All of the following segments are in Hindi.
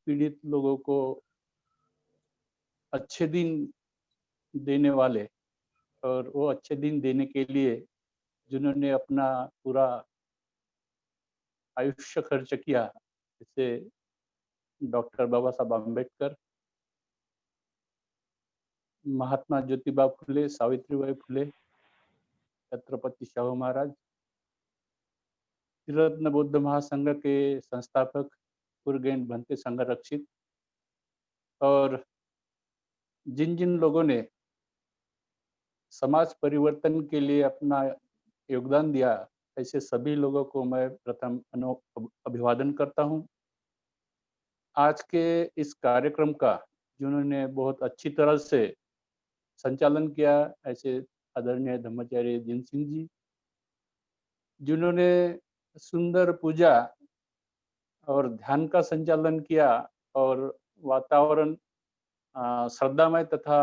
पीड़ित लोगों को अच्छे दिन देने वाले और वो अच्छे दिन देने के लिए जिन्होंने अपना पूरा आयुष्य खर्च किया, जैसे डॉक्टर बाबा साहब अम्बेडकर, महात्मा ज्योतिबा फुले, सावित्रीबाई फुले, छत्रपति शाहू महाराज, त्रिरत्न बौद्ध महासंघ के संस्थापक उरगेन भंते संघरक्षित, और जिन जिन लोगों ने समाज परिवर्तन के लिए अपना योगदान दिया, ऐसे सभी लोगों को मैं प्रथम अभिवादन करता हूँ। आज के इस कार्यक्रम का जिन्होंने बहुत अच्छी तरह से संचालन किया, ऐसे आदरणीय धम्माचार्य जिन सिंह जी, जिन्होंने सुंदर पूजा और ध्यान का संचालन किया और वातावरण श्रद्धामय तथा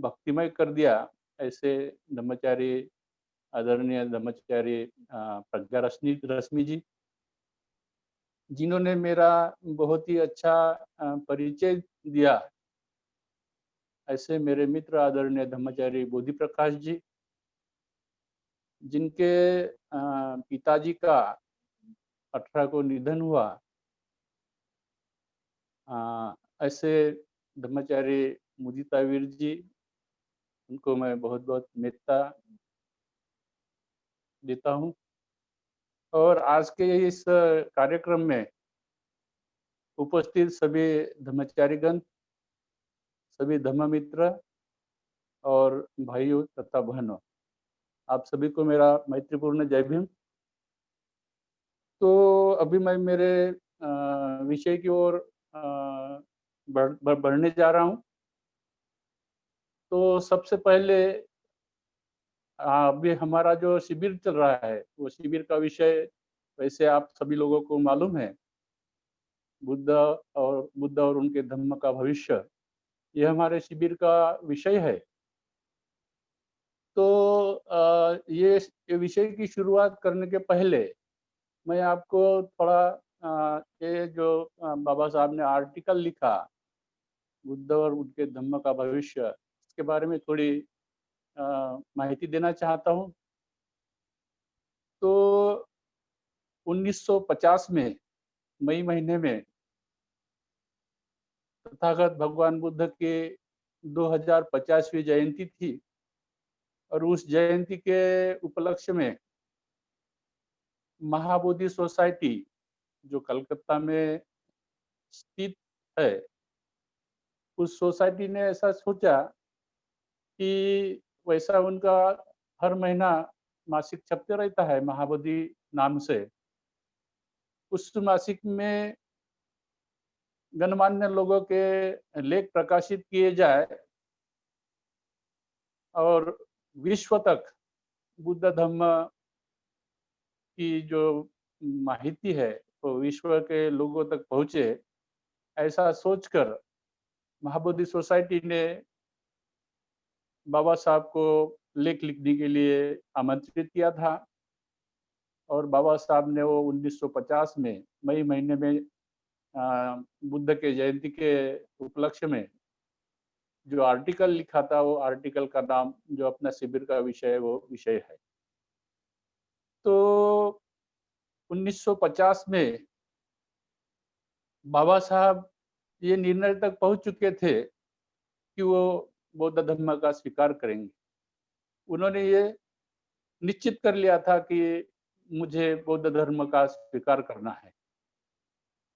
भक्तिमय कर दिया, ऐसे धम्माचार्य आदरणीय धम्माचार्य प्रज्ञा रश्मि जी, जिन्होंने मेरा बहुत ही अच्छा परिचय दिया, ऐसे मेरे मित्र आदरणीय धम्माचार्य बोधि प्रकाश जी, जिनके पिताजी का 18 को निधन हुआ, ऐसे धम्माचार्य मुदितावीर जी, उनको मैं बहुत बहुत मेत्ता देता हूँ। और आज के इस कार्यक्रम में उपस्थित सभी धम्माचार्यगण, सभी धम्म मित्र और भाइयों तथा बहनों, आप सभी को मेरा मैत्रीपूर्ण जय भीम। तो अभी मैं मेरे विषय की ओर बढ़ने जा रहा हूँ। तो सबसे पहले अभी हमारा जो शिविर चल रहा है, वो शिविर का विषय वैसे आप सभी लोगों को मालूम है, बुद्ध और उनके धम्म का भविष्य, ये हमारे शिविर का विषय है। तो ये विषय की शुरुआत करने के पहले मैं आपको थोड़ा ये जो बाबा साहब ने आर्टिकल लिखा, बुद्ध और उनके धम्म का भविष्य, इसके बारे में थोड़ी माहिती देना चाहता हूँ। तो 1950 में मई महीने में तथागत भगवान बुद्ध के 2050वीं जयंती थी, और उस जयंती के उपलक्ष्य में महाबोधि सोसाइटी, जो कलकत्ता में स्थित है, उस सोसाइटी ने ऐसा सोचा कि वैसा उनका हर महीना मासिक छपते रहता है महाबोधि नाम से। उस मासिक में गणमान्य लोगों के लेख प्रकाशित किए जाए और विश्व तक बुद्ध धम्म की जो माहिती है वो विश्व के लोगों तक पहुंचे, ऐसा सोचकर महाबोधि सोसाइटी ने बाबा साहब को लेख लिखने के लिए आमंत्रित किया था। और बाबा साहब ने वो 1950 में मई महीने में बुद्ध के जयंती के उपलक्ष्य में जो आर्टिकल लिखा था, वो आर्टिकल का नाम जो अपना शिविर का विषय है, वो विषय है। तो 1950 में बाबा साहब ये निर्णय तक पहुंच चुके थे कि वो बौद्ध धर्म का स्वीकार करेंगे। उन्होंने ये निश्चित कर लिया था कि मुझे बौद्ध धर्म का स्वीकार करना है।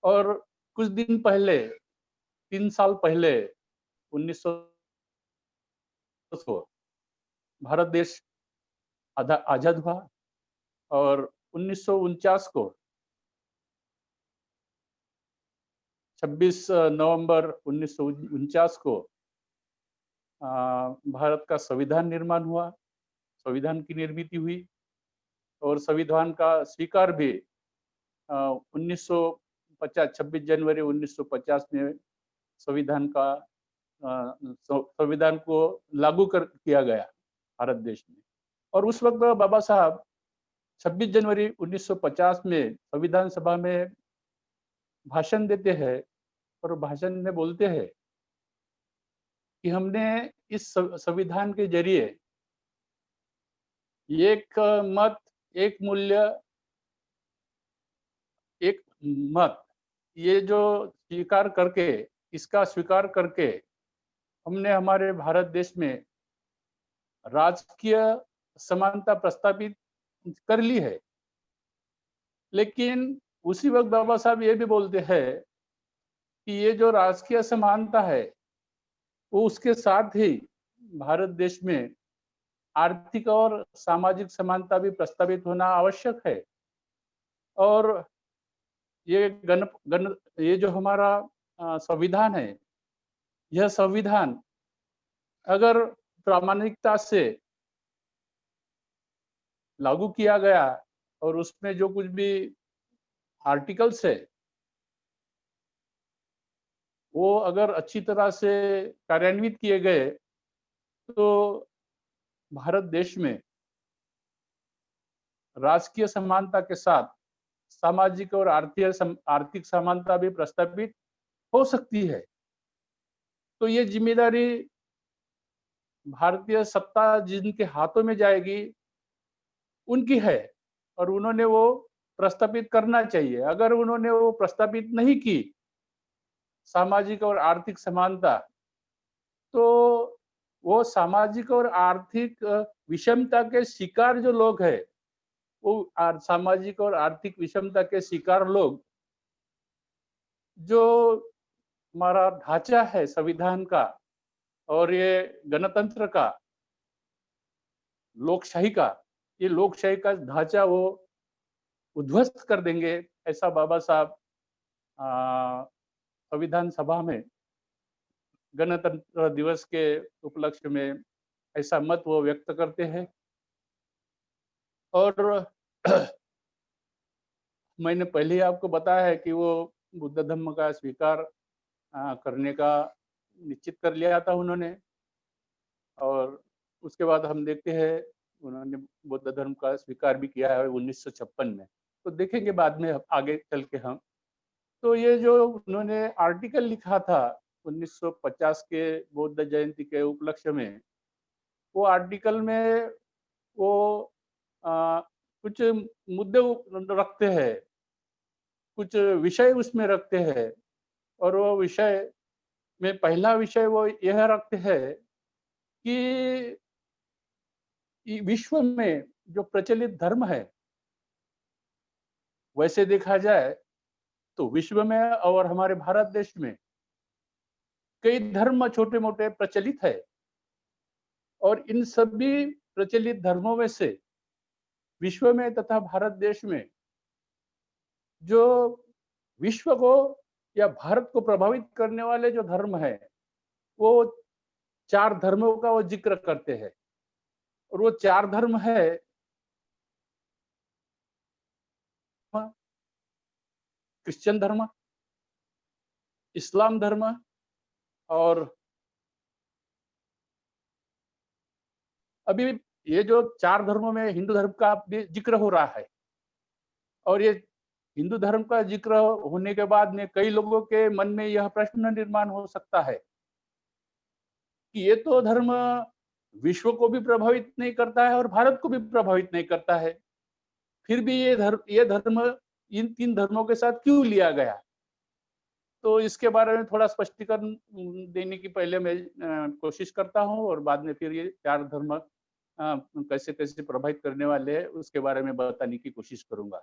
और कुछ दिन पहले, 3 साल पहले, 1900 को भारत देश आजाद हुआ, और 1949 को 26 नवंबर 1949 को भारत का संविधान निर्माण हुआ, संविधान की निर्मित हुई, और संविधान का स्वीकार भी 1950 26 जनवरी 1950 में संविधान को लागू कर किया गया भारत देश में। और उस वक्त बाबा साहब 26 जनवरी 1950 में संविधान सभा में भाषण देते हैं, और भाषण में बोलते हैं कि हमने इस संविधान के जरिए एक मत, एक मूल्य, एक मत, ये जो स्वीकार करके, इसका स्वीकार करके हमने हमारे भारत देश में राजकीय समानता प्रस्तावित कर ली है। लेकिन उसी वक्त बाबा साहब ये भी बोलते हैं कि ये जो राजकीय समानता है, वो उसके साथ ही भारत देश में आर्थिक और सामाजिक समानता भी प्रस्तावित होना आवश्यक है। और ये गण गण ये जो हमारा संविधान है, यह संविधान अगर प्रामाणिकता से लागू किया गया और उसमें जो कुछ भी आर्टिकल्स है, वो अगर अच्छी तरह से कार्यान्वित किए गए, तो भारत देश में राजकीय समानता के साथ सामाजिक और आर्थिक समानता भी प्रस्तावित हो सकती है। तो ये जिम्मेदारी भारतीय सत्ता जिनके हाथों में जाएगी, उनकी है और उन्होंने वो प्रस्तावित करना चाहिए। अगर उन्होंने वो प्रस्तावित नहीं की, सामाजिक और आर्थिक समानता, तो वो सामाजिक और आर्थिक विषमता के शिकार जो लोग हैं, वो सामाजिक और आर्थिक विषमता के शिकार लोग, जो हमारा ढांचा है संविधान का और ये गणतंत्र का, लोकशाही का, ये लोकशाही का ढांचा वो उद्ध्वस्त कर देंगे, ऐसा बाबा साहब संविधान सभा में गणतंत्र दिवस के उपलक्ष्य में ऐसा मत वो व्यक्त करते हैं। और मैंने पहले ही आपको बताया है कि वो बुद्ध धर्म का स्वीकार करने का निश्चित कर लिया था उन्होंने। और उसके बाद हम देखते हैं उन्होंने बौद्ध धर्म का स्वीकार भी किया है 1956 में। तो देखेंगे बाद में आगे चल के हम। तो ये जो उन्होंने आर्टिकल लिखा था 1950 के बौद्ध जयंती के उपलक्ष्य में, वो आर्टिकल में वो कुछ मुद्दे रखते हैं, कुछ विषय उसमें रखते हैं। और वो विषय में पहला विषय वो यह रखते हैं कि विश्व में जो प्रचलित धर्म है, वैसे देखा जाए तो विश्व में और हमारे भारत देश में कई धर्म छोटे मोटे प्रचलित है। और इन सभी प्रचलित धर्मों में से विश्व में तथा भारत देश में जो विश्व को या भारत को प्रभावित करने वाले जो धर्म है, वो 4 धर्मों का वो जिक्र करते हैं। और वो 4 धर्म है क्रिश्चियन धर्म, इस्लाम धर्म और अभी ये जो 4 धर्मों में हिंदू धर्म का भी जिक्र हो रहा है। और ये हिंदू धर्म का जिक्र होने के बाद में कई लोगों के मन में यह प्रश्न निर्माण हो सकता है कि ये तो धर्म विश्व को भी प्रभावित नहीं करता है और भारत को भी प्रभावित नहीं करता है, फिर भी ये धर्म इन 3 धर्मों के साथ क्यों लिया गया? तो इसके बारे में थोड़ा स्पष्टीकरण देने की पहले मैं कोशिश करता हूँ और बाद में फिर ये 4 धर्म कैसे-कैसे प्रभावित करने वाले हैं, उसके बारे में बताने की कोशिश करूँगा।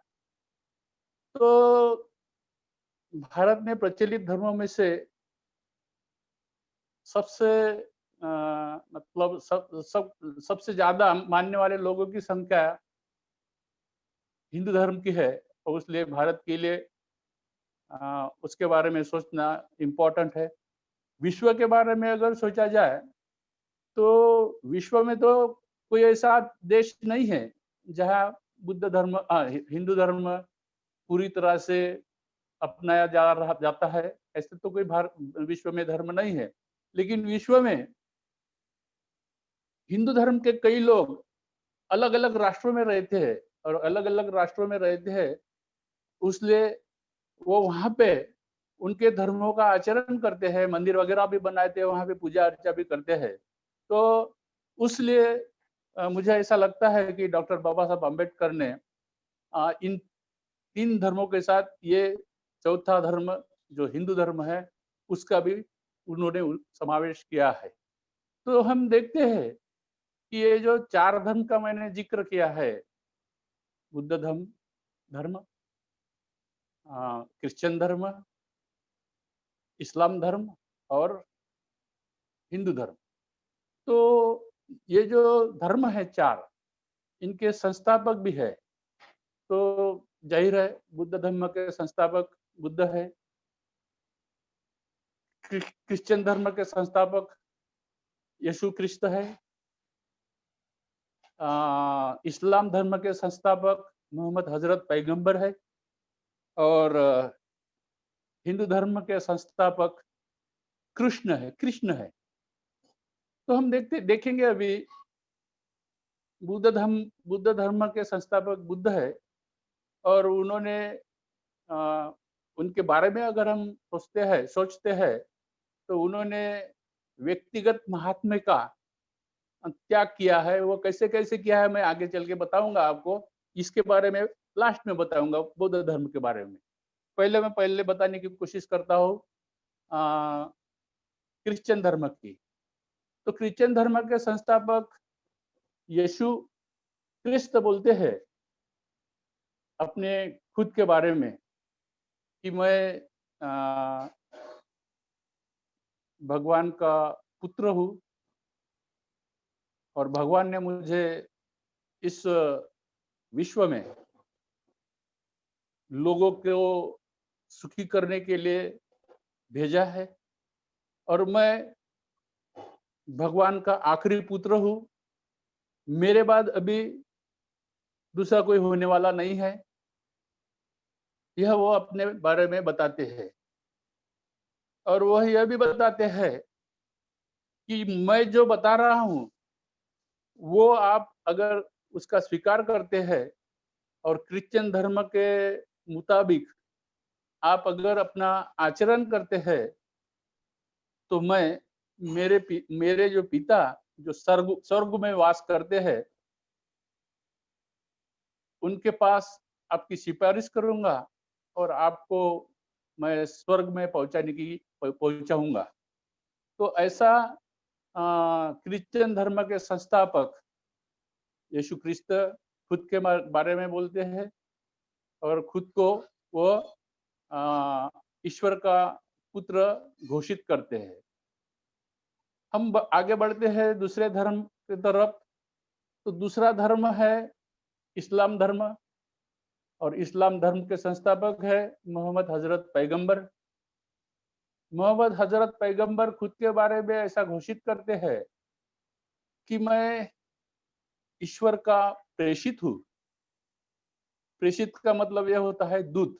तो भारत में प्रचलित धर्मों में से सबसे मतलब सबसे ज़्यादा मानने वाले लोगों की संख्या हिंदू धर्म की है और इसलिए भारत के लिए उसके बारे में सोचना इम्पोर्टेंट है। विश्व के बारे में अगर सोचा जाए, तो विश्व में तो कोई ऐसा देश नहीं है, जहाँ बुद्ध धर्म हिंदू धर्म पूरी तरह से अपनाया जाता है। ऐसे तो कोई विश्व में धर्म नहीं है। लेकिन विश्व में हिंदू धर्म के कई लोग अलग-अलग राष्ट्रों में रहते हैं और अलग-अलग राष्ट्रों में रहते हैं, इसलिए वो वहाँ पे उनके धर्मों का आचरण करते हैं, मंदिर वगैरह भी बनाते हैं, वहाँ पे पूजा अर्चा भी करते हैं। तो उसलिए मुझे ऐसा लगता है कि डॉक्टर बाबा साहब अम्बेडकर ने इन 3 धर्मों के साथ ये चौथा धर्म जो हिंदू धर्म है, उसका भी उन्होंने समावेश किया है। तो हम देखते हैं कि ये जो 4 धर्म का मैंने ज़िक्र किया है, बुद्ध धर्म, क्रिश्चियन धर्म, इस्लाम धर्म और हिंदू धर्म। तो ये जो धर्म है 4, इनके संस्थापक भी है। तो ज़ाहिर है बुद्ध धर्म के संस्थापक बुद्ध है। क्रिश्चियन धर्म के संस्थापक यीशु क्रिस्त है। इस्लाम धर्म के संस्थापक मोहम्मद हज़रत पैगंबर है और हिंदू धर्म के संस्थापक कृष्ण है। तो हम देखेंगे अभी बुद्ध धर्म के संस्थापक बुद्ध है और उन्होंने अ, उनके बारे में अगर हम सोचते हैं तो उन्होंने व्यक्तिगत महात्म्य का त्याग किया है। वो कैसे-कैसे किया है मैं आगे चल के बताऊँगा आपको। इसके बारे में लास्ट में बताऊँगा बौद्ध धर्म के बारे में। पहले बताने की कोशिश करता हूँ अ, क्रिश्चियन धर्म की। तो क्रिश्चियन धर्म के संस्थापक यीशु क्रिस्त बोलते हैं अपने खुद के बारे में कि मैं अ, भगवान का पुत्र हूँ और भगवान ने मुझे इस विश्व में लोगों को सुखी करने के लिए भेजा है और मैं भगवान का आखिरी पुत्र हूँ। मेरे बाद अभी दूसरा कोई होने वाला नहीं है। यह वो अपने बारे में बताते हैं और वह यह भी बताते हैं कि मैं जो बता रहा हूँ, वो आप अगर उसका स्वीकार करते हैं और क्रिश्चियन धर्म के मुताबिक आप अगर अपना आचरण करते हैं, तो मेरे जो पिता जो स्वर्ग में वास करते हैं, उनके पास आपकी सिफारिश करूँगा और आपको मैं स्वर्ग में पहुँचाऊँगा। तो ऐसा क्रिश्चियन धर्म के संस्थापक यीशु क्रिस्त खुद के बारे में बोलते हैं और खुद को वो ईश्वर का पुत्र घोषित करते हैं। हम आगे बढ़ते हैं दूसरे धर्म की तरफ। तो दूसरा धर्म है इस्लाम धर्म और इस्लाम धर्म के संस्थापक है मोहम्मद हजरत पैगंबर। मोहम्मद हजरत पैगंबर खुद के बारे में ऐसा घोषित करते हैं कि मैं ईश्वर का प्रेषित हूँ। प्रेषित का मतलब यह होता है दूत।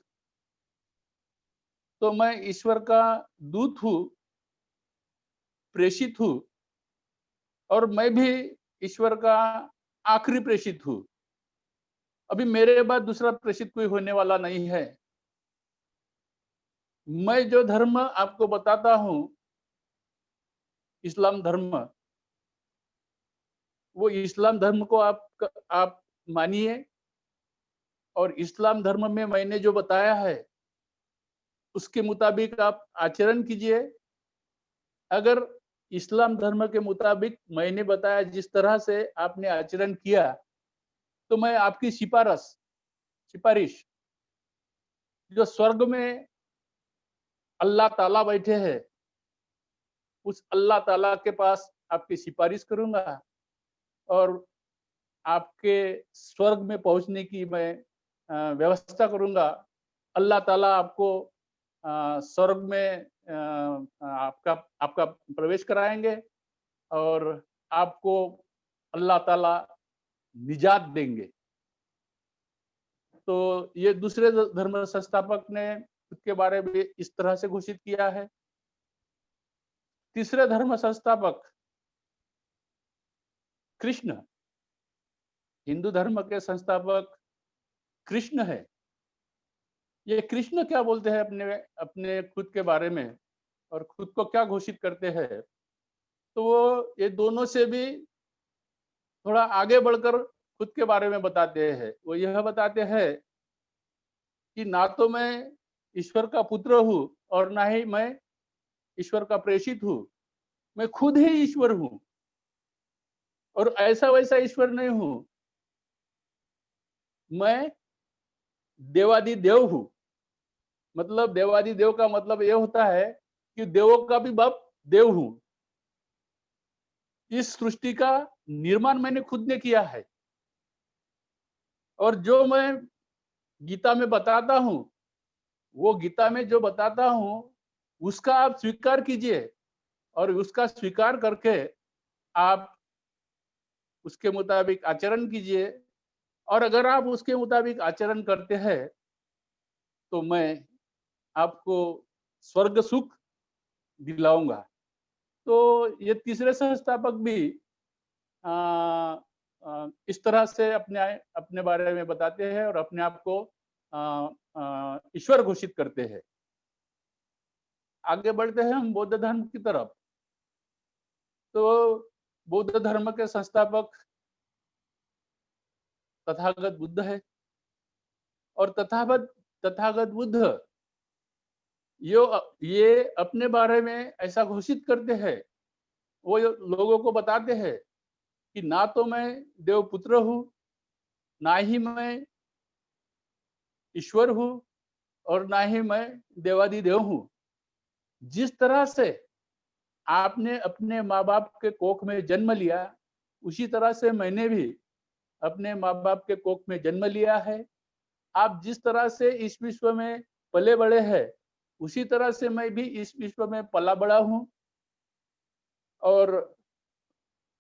तो मैं ईश्वर का दूत हूँ, प्रेषित हूँ और मैं भी ईश्वर का आखिरी प्रेषित हूँ। अभी मेरे बाद दूसरा प्रेषित कोई होने वाला नहीं है। मैं जो धर्म आपको बताता हूँ, इस्लाम धर्म, वो इस्लाम धर्म को आप मानिए और इस्लाम धर्म में मैंने जो बताया है, उसके मुताबिक आप आचरण कीजिए। अगर इस्लाम धर्म के मुताबिक मैंने बताया जिस तरह से आपने आचरण किया, तो मैं आपकी सिफारिश जो स्वर्ग में अल्लाह ताला बैठे हैं, उस अल्लाह ताला के पास आपकी सिफारिश करूँगा और आपके स्वर्ग में पहुँचने की मैं व्यवस्था करूँगा। अल्लाह ताला आपको स्वर्ग में आपका आपका प्रवेश कराएँगे और आपको अल्लाह ताला निजात देंगे। तो ये दूसरे धर्म संस्थापक ने खुद के बारे में इस तरह से घोषित किया है। तीसरे धर्म संस्थापक कृष्ण, हिंदू धर्म के संस्थापक कृष्ण है। ये कृष्ण क्या बोलते हैं अपने अपने खुद के बारे में और खुद को क्या घोषित करते हैं, तो वो ये दोनों से भी थोड़ा आगे बढ़कर खुद के बारे में बताते हैं। वो यह बताते हैं कि ना तो मैं ईश्वर का पुत्र हूँ और ना ही मैं ईश्वर का प्रेषित हूँ, मैं खुद ही ईश्वर हूँ और ऐसा वैसा ईश्वर नहीं हूँ, मैं देवादिदेव हूँ। मतलब देवादिदेव का मतलब ये होता है कि देवों का भी बाप देव हूँ। इस सृष्टि का निर्माण मैंने खुद ने किया है और जो मैं गीता में बताता हूँ, वो गीता में जो बताता हूँ, उसका आप स्वीकार कीजिए और उसका स्वीकार करके आप उसके मुताबिक आचरण कीजिए और अगर आप उसके मुताबिक आचरण करते हैं, तो मैं आपको स्वर्ग सुख दिलाऊँगा। तो ये तीसरे संस्थापक भी अ इस तरह से अपने बारे में बताते हैं और अपने आप को ईश्वर घोषित करते हैं। आगे बढ़ते हैं हम बौद्ध धर्म की तरफ। तो बौद्ध धर्म के संस्थापक तथागत बुद्ध है और तथागत बुद्ध ये अपने बारे में ऐसा घोषित करते हैं, वो लोगों को बताते हैं कि ना तो मैं देवपुत्र हूँ, ना ही मैं ईश्वर हूँ और ना ही मैं देवादिदेव हूँ। जिस तरह से आपने अपने माँ-बाप के कोख में जन्म लिया, उसी तरह से मैंने भी अपने माँ-बाप के कोख में जन्म लिया है। आप जिस तरह से इस विश्व में पले-बड़े हैं, उसी तरह से मैं भी इस विश्व में पला-बड़ा हूँ और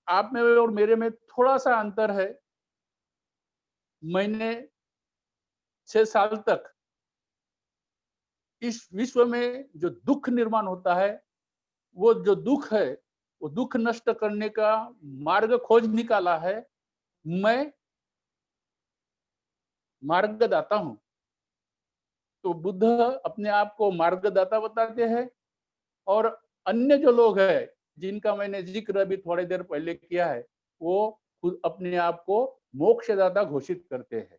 आप में और मेरे में थोड़ा-सा अंतर है। मैंने 6 साल तक इस विश्व में जो दुःख निर्माण होता है, वो जो दुःख है, वो दुःख नष्ट करने का मार्ग खोज निकाला है। मैं मार्गदाता हूँ। तो बुद्ध अपने आप को मार्गदाता बताते हैं और अन्य जो लोग हैं, जिनका मैंने ज़िक्र अभी थोड़ी देर पहले किया है, वो खुद अपने आप को मोक्षदाता घोषित करते हैं।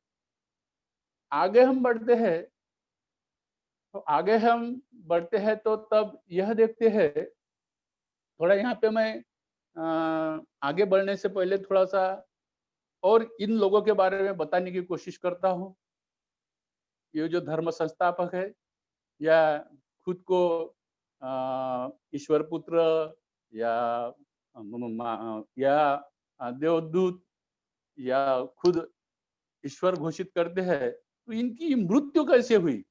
आगे हम बढ़ते हैं, तो आगे हम बढ़ते हैं तो तब यह देखते हैं, थोड़ा यहाँ पे मैं आगे बढ़ने से पहले थोड़ा-सा और इन लोगों के बारे में बताने की कोशिश करता हूँ। ये जो धर्म संस्थापक है या खुद को ईश्वर पुत्र या या देवदूत या खुद ईश्वर घोषित करते हैं, तो इनकी मृत्यु कैसे हुई?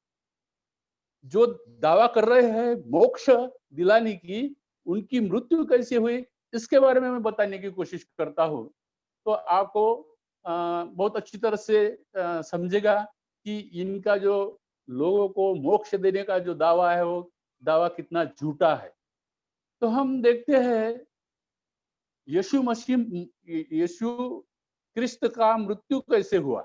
जो दावा कर रहे हैं मोक्ष दिलाने की, उनकी मृत्यु कैसे हुई? इसके बारे में मैं बताने की कोशिश करता हूँ। तो आपको बहुत अच्छी तरह से समझेगा कि इनका जो लोगों को मोक्ष देने का जो दावा है, वो दावा कितना झूठा है। तो हम देखते हैं यीशु मसीह यीशु क्रिस्त का मृत्यु कैसे हुआ?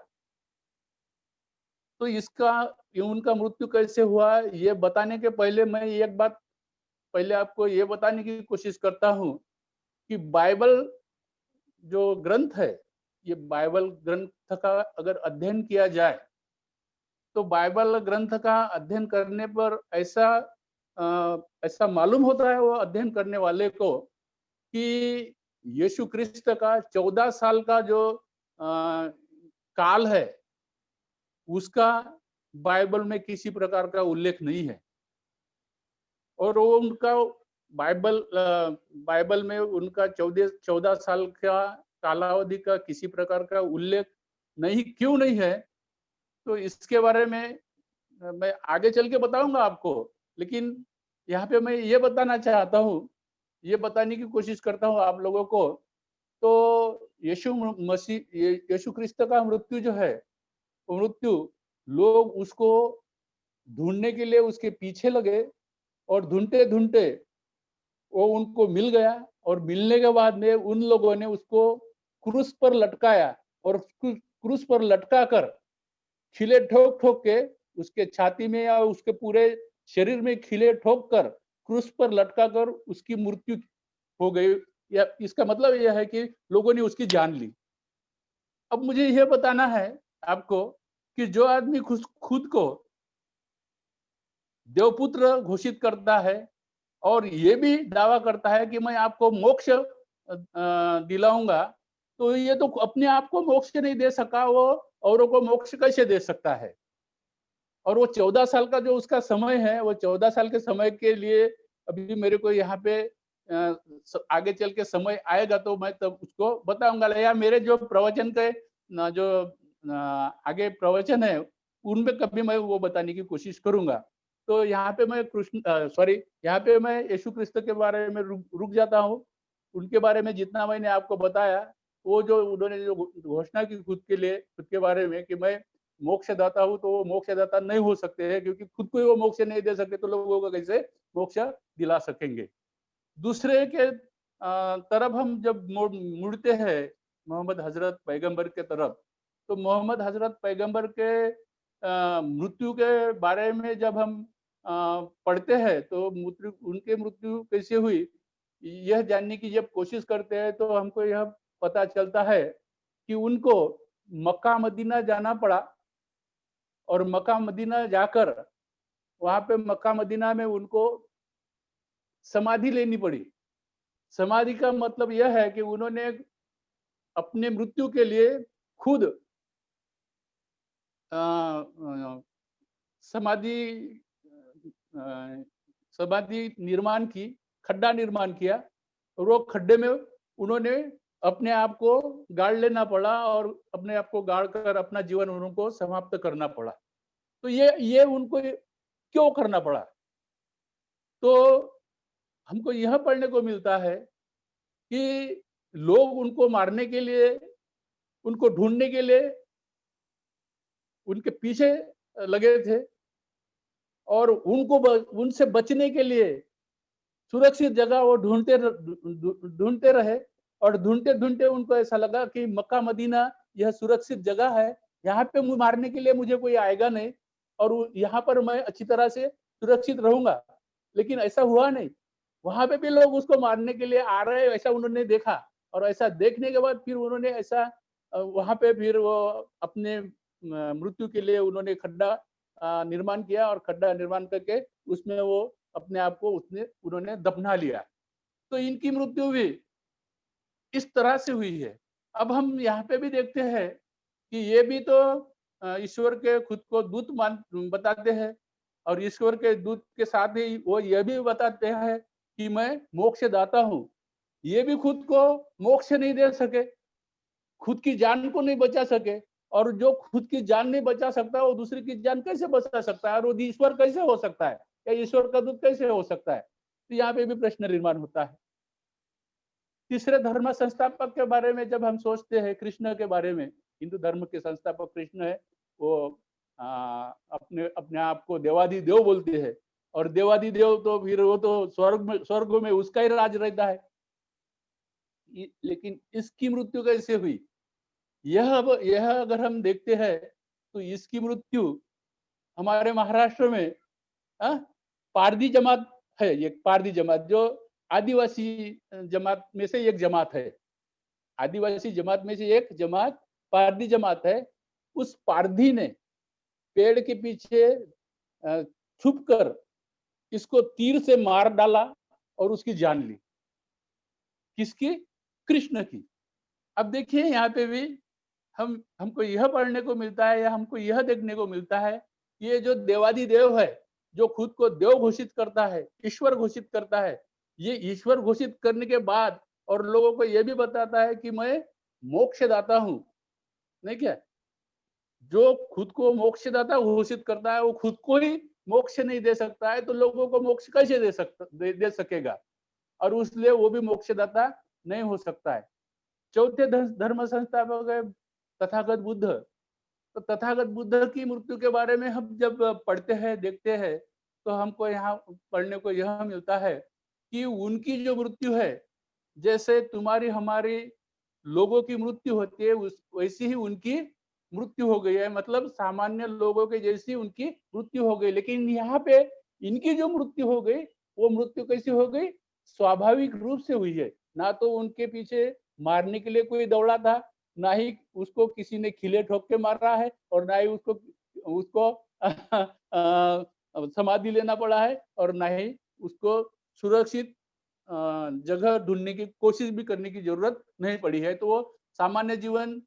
तो इसका ये उनका मृत्यु कैसे हुआ, ये बताने के पहले मैं एक बात पहले आपको ये बताने की कोशिश करता हूँ कि बाइबल जो ग्रंथ है, ये बाइबल ग्रंथ का अगर अध्ययन किया जाए, तो बाइबल ग्रंथ का अध्ययन करने पर ऐसा मालूम होता है वो अध्ययन करने वाले को कि यीशु क्रिस्त का 14 साल का जो काल है, उसका बाइबल में किसी प्रकार का उल्लेख नहीं है और वो उनका बाइबल में उनका 14 साल का कालावधि का किसी प्रकार का उल्लेख नहीं क्यों नहीं है, तो इसके बारे में मैं आगे चल के बताऊँगा आपको। लेकिन यहाँ पे मैं ये बताना चाहता हूँ, ये बताने की कोशिश करता हूँ आप लोगों को, तो यीशु क्रिस्त का मृत्यु जो है, वो मृत्यु लोग उसको ढूँढने के लिए उसके पीछे लगे और ढूँढते-ढूँढते वो उनको मिल गया और मिलने के बाद में उन लोगों ने उसको क्रूस पर लटकाया और क्रूस पर लटका कर खिले ठोक-ठोक के उसके छाती में या उसके पूरे शरीर में खिले ठोक कर क्रूस पर लटका कर उसकी मृत्यु हो गई। या इसका मतलब यह है कि लोगों ने उसकी जान ली। अब मुझे यह बताना है आपको कि जो आदमी खुद खुद को देवपुत्र घोषित करता है और ये भी दावा करता है कि मैं आपको मोक्ष दिलाऊंगा, तो ये तो अपने आप को मोक्ष नहीं दे सका, वो औरों को मोक्ष कैसे दे सकता है? और वो 14 साल का जो उसका समय है, वो 14 साल के समय के लिए अभी मेरे को यहाँ पे आगे चल के समय आएगा तो मैं तब उसको बताऊंगा, या मेरे जो प्रवचन के जो आगे प्रवचन है उनमें कभी मैं वो बताने की कोशिश करूंगा। तो यहाँ पे मैं यहाँ पे मैं यीशु क्रिस्त के बारे में रुक जाता हूँ। उनके बारे में जितना मैंने आपको बताया, वो जो उन्होंने जो घोषणा की खुद के लिए, खुद के बारे में कि मैं मोक्षदाता हूँ, तो वो मोक्षदाता नहीं हो सकते हैं, क्योंकि खुद को ही वो मोक्ष नहीं दे सकते, तो लोगों को कैसे मोक्ष दिला सकेंगे? दूसरे के तरफ हम जब मुड़ते हैं मोहम्मद हजरत पैगंबर के तरफ, तो मोहम्मद हजरत पैगंबर के मृत्यु के बारे में जब हम पढ़ते हैं, तो मृत्यु उनके मृत्यु कैसे हुई यह जानने की जब कोशिश करते हैं, तो हमको यह पता चलता है कि उनको मक्का मदीना जाना पड़ा, और मक्का मदीना जाकर वहां पे मक्का मदीना में उनको समाधि लेनी पड़ी। समाधि का मतलब यह है कि उन्होंने अपने मृत्यु के लिए खुद अ, अ, समाधि अ, समाधि निर्माण की, खड्डा निर्माण किया, और वो खड्डे में उन्होंने अपने आप को गाड़ लेना पड़ा, और अपने आप को गाड़ कर अपना जीवन उनको समाप्त करना पड़ा। तो ये उनको क्यों करना पड़ा? तो हमको यह पढ़ने को मिलता है कि लोग उनको मारने के लिए, उनको ढूंढने के लिए उनके पीछे लगे थे, और उनसे बचने के लिए सुरक्षित जगह वो ढूंढते रहे, और ढूंढते ढूंढते उनको ऐसा लगा कि मक्का मदीना यह सुरक्षित जगह है, यहाँ पे मारने के लिए मुझे कोई आएगा नहीं, और यहाँ पर मैं अच्छी तरह से सुरक्षित रहूंगा। लेकिन ऐसा हुआ नहीं, वहां पे भी लोग उसको मारने के लिए आ रहे हैं, ऐसा उन्होंने देखा। और ऐसा देखने के बाद फिर उन्होंने ऐसा वहां पे फिर वो अपने मृत्यु के लिए उन्होंने खड्डा निर्माण किया, और खड्डा निर्माण करके उसमें वो अपने आप को उसने उन्होंने दफना लिया। तो इनकी मृत्यु भी इस तरह से हुई है। अब हम यहाँ पे भी देखते हैं कि ये भी तो ईश्वर के खुद को दूत मान बताते हैं, और ईश्वर के दूत के साथ ही वो ये भी बताते हैं कि मैं मोक्षदाता हूँ। ये भी खुद को मोक्ष नहीं दे सके, खुद की जान को नहीं बचा सके, और जो खुद की जान नहीं बचा सकता, वो दूसरे की जान कैसे बचा सकता है? और वो ईश्वर कैसे हो सकता है, या ईश्वर का दूत कैसे हो सकता है? तो यहाँ पे भी प्रश्न निर्माण होता है। तीसरे धर्म संस्थापक के बारे में जब हम सोचते हैं, कृष्ण के बारे में, हिंदू धर्म के संस्थापक कृष्ण है। वो अपने अपने आप को देवादि देव बोलते हैं, और देवादि देव तो फिर वो तो स्वर्ग में उसका ही राज रहता है। लेकिन इसकी मृत्यु कैसे हुई? यह अगर हम देखते हैं, तो इसकी मृत्यु हमारे महाराष्ट्र में अ, पारधी जमात है, ये पारधी जमात जो आदिवासी जमात में से एक जमात है। आदिवासी जमात में से एक जमात पारधी जमात है। उस पारधी ने पेड़ के पीछे छुप कर इसको तीर से मार डाला, और उसकी जान ली। किसकी? कृष्ण की। अब देखिए यहाँ पे भी हमको यह पढ़ने को मिलता है, या हमको यह देखने को मिलता है, ये जो देवादिदेव है, जो खुद को देव घोषित करता है, ईश्वर घोषित करता है, ये ईश्वर घोषित करने के बाद और लोगों को यह भी बताता है कि मैं मोक्षदाता हूँ, नहीं क्या? जो खुद को मोक्षदाता घोषित करता है, वो खुद को ही मोक्ष नहीं दे सकता है, तो लोगों को मोक्ष कैसे दे सकेगा? और इसलिए वो भी मोक्षदाता नहीं हो सकता है। चौथे धर्म संस्थापक है तथागत बुद्ध। तो तथागत बुद्ध की मृत्यु के बारे में हम जब पढ़ते हैं, देखते हैं, तो हमको यहाँ पढ़ने को यह मिलता है कि उनकी जो मृत्यु है, जैसे तुम्हारी हमारी लोगों की मृत्यु होती है, वैसी ही उनकी मृत्यु हो गई है, मतलब सामान्य लोगों के जैसी उनकी मृत्यु हो गई। लेकिन यहाँ पे इनकी जो मृत्यु हो गई, वो मृत्यु कैसी हो गई? स्वाभाविक रूप से हुई है। ना तो उनके पीछे मारने के लिए कोई दौड़ा था, ना ही उसको किसी ने खिले ठोक के मारा है, और ना ही उसको उसको समाधि लेना पड़ा है, और ना ही उसको सुरक्षित जगह ढूँढने की कोशिश भी करने की ज़रूरत नहीं पड़ी है। तो वो सामान्य जीवन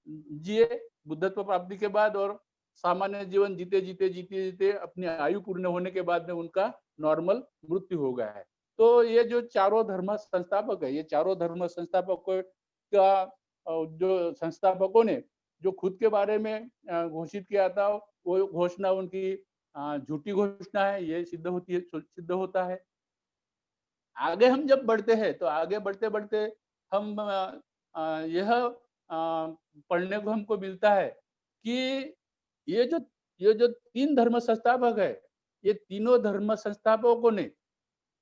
जिए बुद्धत्व प्राप्ति के बाद, और सामान्य जीवन जीते-जीते अपनी आयु पूर्ण होने के बाद में उनका नॉर्मल मृत्यु हो गया है। तो ये जो चारों धर्म संस्थापक है, ये चारों धर्म संस्थापकों का जो संस्थापकों ने जो खुद के बारे में घोषित किया था, वो घोषणा उनकी झूठी घोषणा है, ये सिद्ध होता है। आगे हम जब बढ़ते हैं, तो आगे बढ़ते-बढ़ते हम यह पढ़ने को हमको मिलता है कि ये जो ये जो 3 धर्म संस्थापक है, ये तीनों धर्म संस्थापकों ने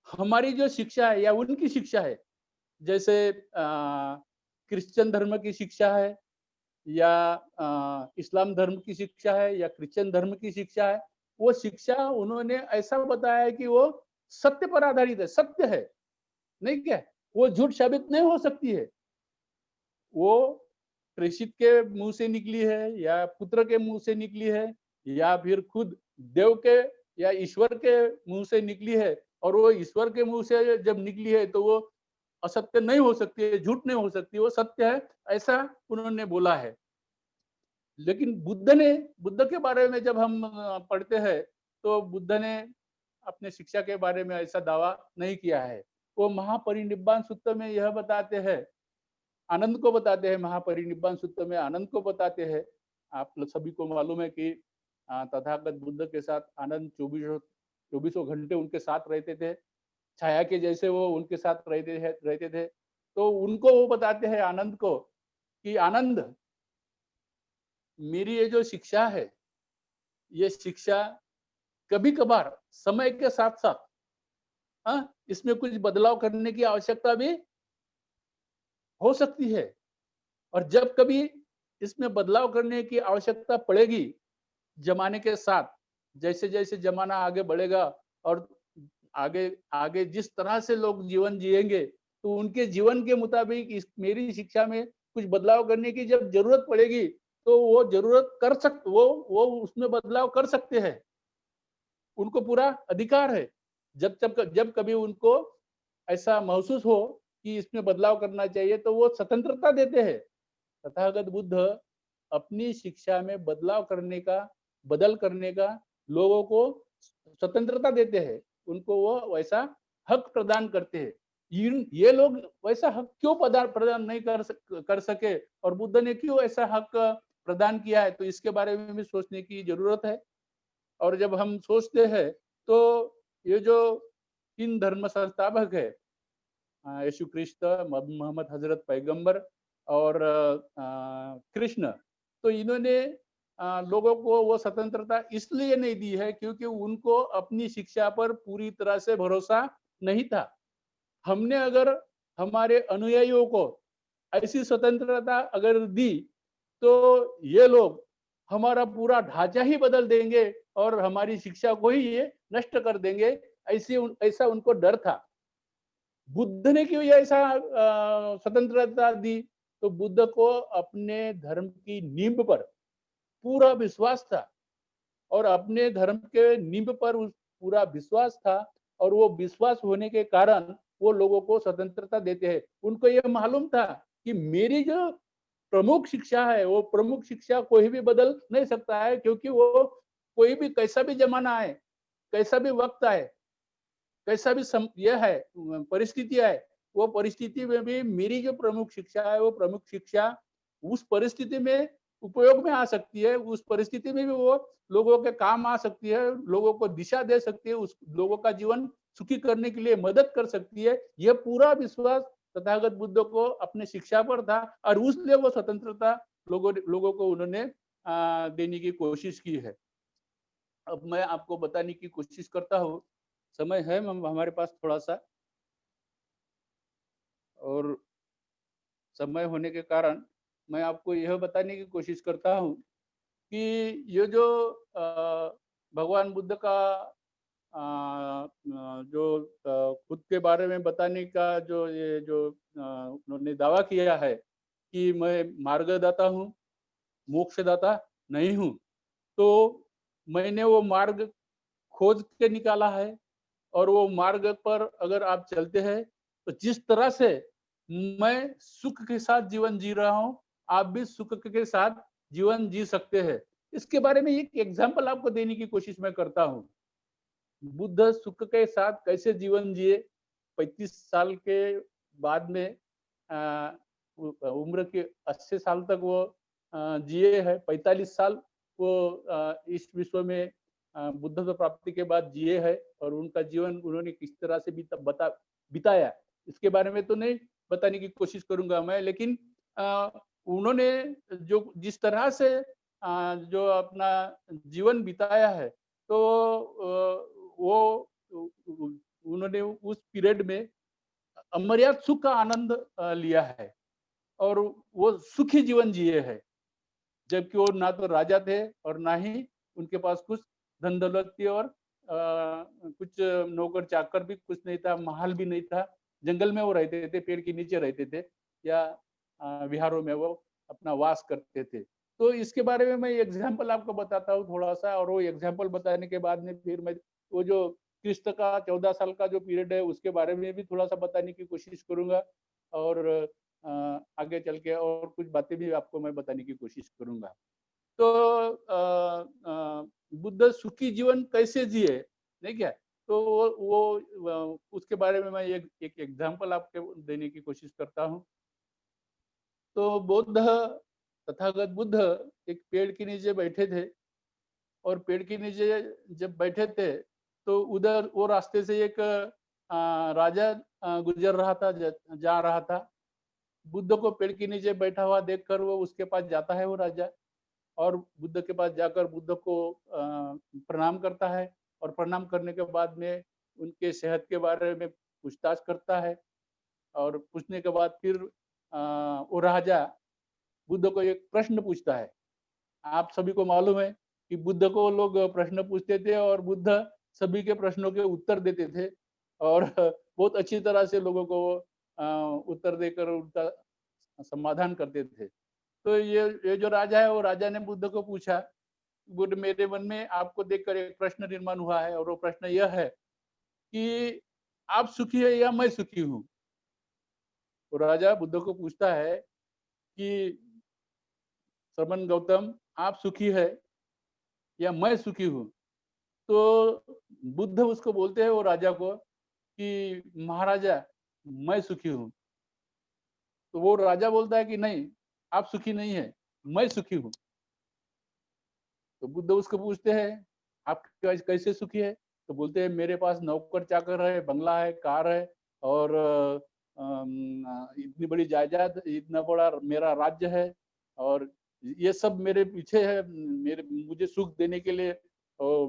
हमारी जो शिक्षा है या उनकी शिक्षा है, जैसे क्रिश्चियन धर्म की शिक्षा है, या इस्लाम धर्म की शिक्षा है, या क्रिश्चियन धर्म की शिक्षा है, वो शिक्षा उन्होंने ऐसा बताया है कि वो सत्य पर आधारित है, सत्य है। नहीं क्या? वो झूठ साबित नहीं हो सकती है। वो प्रेषित के मुँह से निकली है, या पुत्र के मुँह से निकली है, या फिर खुद देव के या ईश्वर के मुँह से निकली है, और वो ईश्वर के मुँह से जब निकली है तो वो असत्य नहीं हो सकती है, झूठ नहीं हो सकती, वो सत्य है, ऐसा उन्होंने बोला है। लेकिन बुद्ध के बारे में जब हम पढ़ते हैं, तो बुद्ध ने अपने शिक्षा के बारे में ऐसा दावा नहीं किया है। वो महापरिनिब्बाण सूत्र में यह बताते हैं, आनंद को बताते हैं, महापरिनिब्बाण सूत्र में आनंद को बताते हैं। आप लोग सभी को मालूम है कि तथागत बुद्ध के साथ आनंद चौबीसों घंटे उनके साथ रहते थे। छाया के जैसे वो उनके साथ रहते थे। तो उनको वो बताते हैं आनंद को कि आनंद, मेरी ये जो शिक्षा है, ये शिक्षा कभी-कभार समय के साथ-साथ इसमें कुछ बदलाव करने की आवश्यकता भी हो सकती है। और जब कभी इसमें बदलाव करने की आवश्यकता पड़ेगी, ज़माने के साथ, जैसे-जैसे ज़माना आगे बढ़ेगा, और आगे आगे जिस तरह से लोग जीवन जिएँगे, तो उनके जीवन के मुताबिक इस मेरी शिक्षा में कुछ बदलाव करने की जब ज़रूरत पड़ेगी, तो वो ज़रूरत कर सक वो उसमें बदलाव कर सकते हैं। उनको पूरा अधिकार है। जब कभी उनको ऐसा महसूस हो कि इसमें बदलाव करना चाहिए, तो वो स्वतंत्रता देते हैं। तथागत बुद्ध अपनी शिक्षा में बदल करने का लोगों को स्वतंत्रता देते हैं। उनको वो वैसा हक प्रदान करते हैं। ये लोग वैसा हक क्यों प्रदान नहीं कर सके, और बुद्ध ने क्यों ऐसा हक प्रदान किया है, तो इसके बारे में भी सोचने की ज़रूरत है। और जब हम सोचते हैं, तो ये जो 3 धर्म संस्थापक है, यीशु क्रिस्त, मोहम्मद हजरत पैगंबर, और कृष्ण, तो इन्होंने लोगों को वो स्वतंत्रता इसलिए नहीं दी है क्योंकि उनको अपनी शिक्षा पर पूरी तरह से भरोसा नहीं था। हमने अगर हमारे अनुयायियों को ऐसी स्वतंत्रता अगर दी, तो ये लोग हमारा पूरा ढांचा ही बदल देंगे, और हमारी शिक्षा को ही ये नष्ट कर देंगे। ऐसा उनको डर था। बुद्ध ने क्यों ये ऐसा स्वतंत्रता दी? तो बुद्ध को अपने धर्म की नींव पर पूरा विश्वास था, और अपने धर्म के नींव पर उस पूरा विश्वास था, और वो विश्वास होने के कारण वो लोगों को स्वतंत्रता देते हैं। उनको ये मालूम था कि मेरी जो प्रमुख शिक्षा है, वो प्रमुख शिक्षा कोई भी बदल नहीं सकता है, क्योंकि वो कोई भी कैसा भी ज़माना आए, कैसा भी वक़्त आए, कैसा भी यह है परिस्थिति है, वो परिस्थिति में भी मेरी जो प्रमुख शिक्षा है, वो प्रमुख शिक्षा उस परिस्थिति में उपयोग में आ सकती है, उस परिस्थिति में भी वो लोगों के काम आ सकती है, लोगों को दिशा दे सकती है, उस लोगों का जीवन सुखी करने के लिए मदद कर सकती है। यह पूरा विश्वास तथागत बुद्ध को अपने शिक्षा पर था, और उसलिए वो स्वतंत्रता लोगों को उन्होंने देने की कोशिश की है। अब मैं आपको बताने की कोशिश करता हूँ, समय है हमारे पास थोड़ा-सा, और समय होने के कारण मैं आपको यह बताने की कोशिश करता हूँ कि ये जो भगवान बुद्ध का जो खुद के बारे में बताने का जो ये जो उन्होंने दावा किया है कि मैं मार्गदाता हूँ, मोक्षदाता नहीं हूँ। तो मैंने वो मार्ग खोज के निकाला है और वो मार्ग पर अगर आप चलते हैं, तो जिस तरह से मैं सुख के साथ जीवन जी रहा हूँ, आप भी सुख के साथ जीवन जी सकते हैं। इसके बारे में एक एग्ज़ाम्पल आपको देने की कोशिश मैं करता हूँ। बुद्ध सुख के साथ कैसे जीवन जिए, 35 साल के बाद में उम्र के 80 साल तक वो जिए हैं, 45 साल वो इस विश्व में बुद्धत्व प्राप्ति के बाद जिए हैं और उनका जीवन उन्होंने किस तरह से बिताया, इसके बारे में तो नहीं बताने की कोशिश करूँगा मैं, लेकिन उन्होंने जो जिस तरह से जो अपना जीवन बिताया है, तो वो उ उ उन्होंने उस पीरियड में अमर्याद सुख का आनंद लिया है और वो सुखी जीवन जिए हैं। जबकि वो ना तो राजा थे और ना ही उनके पास कुछ धन दौलत थी और कुछ नौकर चाकर भी कुछ नहीं था, महल भी नहीं था। जंगल में वो रहते थे, पेड़ के नीचे रहते थे या विहारों में वो अपना वास करते थे। तो इसके बारे में मैं एग्ज़ाम्पल आपको बताता हूँ थोड़ा-सा और वो एग्ज़ाम्पल बताने के बाद में फिर मैं वो जो क्रिस्ट का 14 साल का जो पीरियड है उसके बारे में भी थोड़ा-सा बताने की कोशिश करूँगा और आगे चल के और कुछ बातें भी आपको मैं बताने की कोशिश करूँगा। तो बुद्ध सुखी जीवन कैसे जिए, नहीं क्या? तो उसके बारे में मैं एक एक एग्ज़ाम्पल आपको देने की कोशिश करता हूँ। तो तथागत बुद्ध एक पेड़ के नीचे बैठे थे और पेड़ के नीचे जब बैठे थे, तो उधर वो रास्ते से एक राजा गुज़र रहा था, ज जा रहा था। बुद्ध को पेड़ के नीचे बैठा हुआ देखकर वो उसके पास जाता है वो राजा और बुद्ध के पास जाकर बुद्ध को प्रणाम करता है और प्रणाम करने के बाद में उनके सेहत के बारे में पूछताछ करता है और पूछने के बाद फिर वो राजा बुद्ध को एक प्रश्न पूछता है। आप सभी को मालूम है कि बुद्ध को लोग प्रश्न पूछते थे और बुद्ध सभी के प्रश्नों के उत्तर देते थे और बहुत अच्छी तरह से लोगों को उत्तर देकर उनका समाधान करते थे। तो ये जो राजा है, वो राजा ने बुद्ध को पूछा, बुद्ध मेरे मन में आपको देखकर एक प्रश्न निर्माण हुआ है और वो प्रश्न यह है कि आप सुखी है या मैं सुखी हूँ? तो राजा बुद्ध को पूछता है कि श्रमण गौतम, आप सुखी है या मैं सुखी हूँ? तो बुद्ध उसको बोलते हैं वो राजा को कि महाराजा, मैं सुखी हूँ। तो वो राजा बोलता है कि नहीं, आप सुखी नहीं है, मैं सुखी हूँ। तो बुद्ध उसको पूछते हैं, आप कैसे सुखी है? तो बोलते हैं मेरे पास नौकर-चाकर है, बंगला है, कार है और इतनी बड़ी जायदाद, इतना बड़ा मेरा राज्य है और ये सब मेरे पीछे है, मेरे मुझे सुख देने के लिए और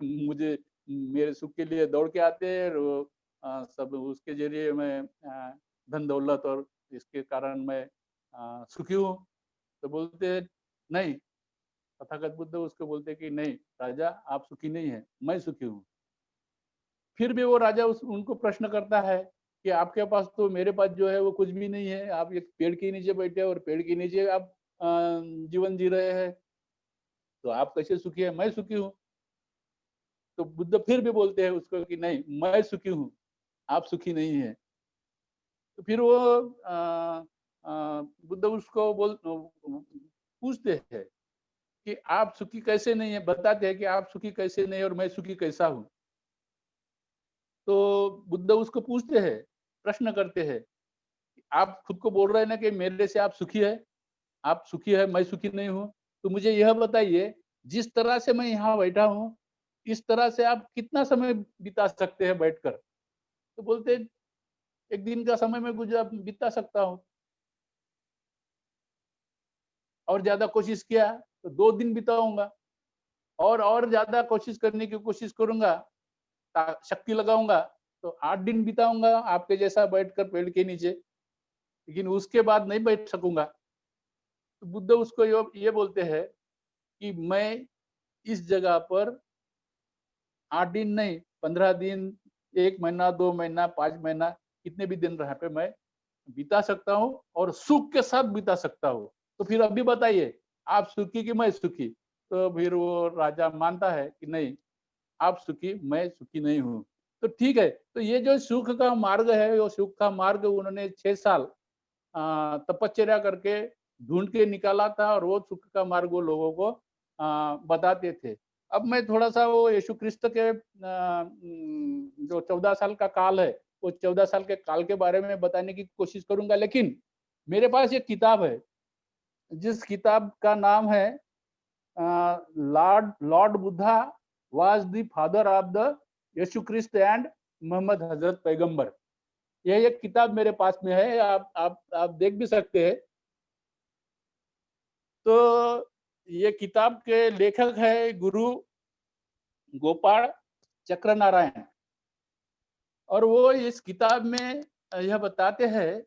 मुझे मेरे सुख के लिए दौड़ के आते हैं और सब उसके ज़रिए मैं धन-दौलत और इसके कारण मैं सुखी हूँ। तो बोलते हैं, नहीं, तथागत बुद्ध उसको बोलते हैं कि नहीं राजा, आप सुखी नहीं है, मैं सुखी हूँ। फिर भी वो राजा उस उनको प्रश्न करता है कि आपके पास तो मेरे पास जो है वो कुछ भी नहीं है, आप एक पेड़ के नीचे बैठे हैं और पेड़ के नीचे आप जीवन जी रहे हैं, तो आप कैसे सुखी है? मैं सुखी हूँ। तो बुद्ध फिर भी बोलते हैं उसको कि नहीं, मैं सुखी हूँ, आप सुखी नहीं हैं। तो फिर वो बुद्ध उसको पूछते हैं कि आप सुखी कैसे नहीं है? बताते हैं कि आप सुखी कैसे नहीं और मैं सुखी कैसा हूँ? तो बुद्ध उसको पूछते हैं, प्रश्न करते हैं, आप खुद को बोल रहे हैं ना कि मेरे से आप सुखी है, मैं सुखी नहीं हूँ। तो मुझे यह बताइए, जिस तरह से मैं यहाँ बैठा हूँ, इस तरह से आप कितना समय बिता सकते हैं बैठकर? तो बोलते हैं, 1 दिन का समय मैं बिता सकता हूँ और ज़्यादा कोशिश किया तो 2 दिन बिताऊँगा और ज़्यादा कोशिश करने की कोशिश करूँगा, शक्ति लगाऊँगा तो 8 दिन बिताऊँगा आपके जैसा बैठकर पेड़ के नीचे, लेकिन उसके बाद नहीं बैठ सकूँगा। तो बुद्ध उसको ये बोलते हैं कि मैं इस जगह पर 8 दिन नहीं, 15 दिन, 1 महीना, 2 महीना, 5 महीना, कितने भी दिन यहाँ पे मैं बिता सकता हूँ और सुख के साथ बिता सकता हूँ। तो फिर अभी बताइए, आप सुखी कि मैं सुखी? तो फिर वो राजा मानता है कि नहीं, आप सुखी, मैं सुखी नहीं हूँ। तो ठीक है, तो ये जो सुख का मार्ग है, वो सुख का मार्ग उन्होंने 6 साल तपश्चर्या करके ढूँढ के निकाला था और वो सुख का मार्ग वो लोगों को बताते थे। अब मैं थोड़ा-सा वो यीशु क्रिस्त के जो 14 साल का काल है, वो 14 साल के काल के बारे में बताने की कोशिश करूँगा, लेकिन मेरे पास एक किताब है, जिस किताब का नाम है lord lord Buddha was the father of the यीशु क्रिस्ट एंड मोहम्मद हज़रत पैगंबर। ये एक किताब मेरे पास में है, आप देख भी सकते हैं। तो ये किताब के लेखक है गुरु गोपाल चक्रनारायण, और वो इस किताब में यह बताते हैं,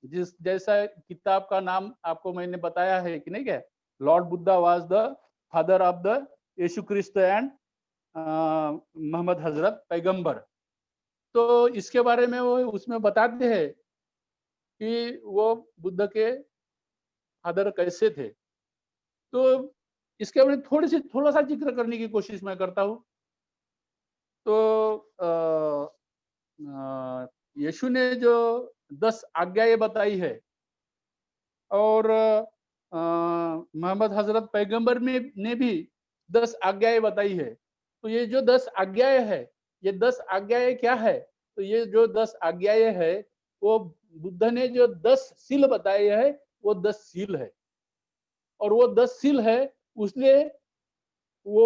जिस जैसा किताब का नाम आपको मैंने बताया है कि नहीं क्या, lord Buddha was the father of the यीशु क्रिस्त एंड मोहम्मद हजरत पैगंबर। तो इसके बारे में वो उसमें बताते हैं कि वो बुद्ध के फादर कैसे थे। तो इसके बारे में थोड़ा सा जिक्र करने की कोशिश मैं करता हूँ। तो यीशु ने जो 10 आज्ञाएं बताई है, और मोहम्मद हजरत पैगंबर में ने भी 10 आज्ञाएं बताई है। तो ये जो 10 आज्ञाएं है, ये 10 आज्ञाएं क्या है? तो ये जो 10 आज्ञाएं है, वो बुद्ध ने जो 10 सील बताए है, वो 10 सील है। और वो 10 सील है, उसलिए वो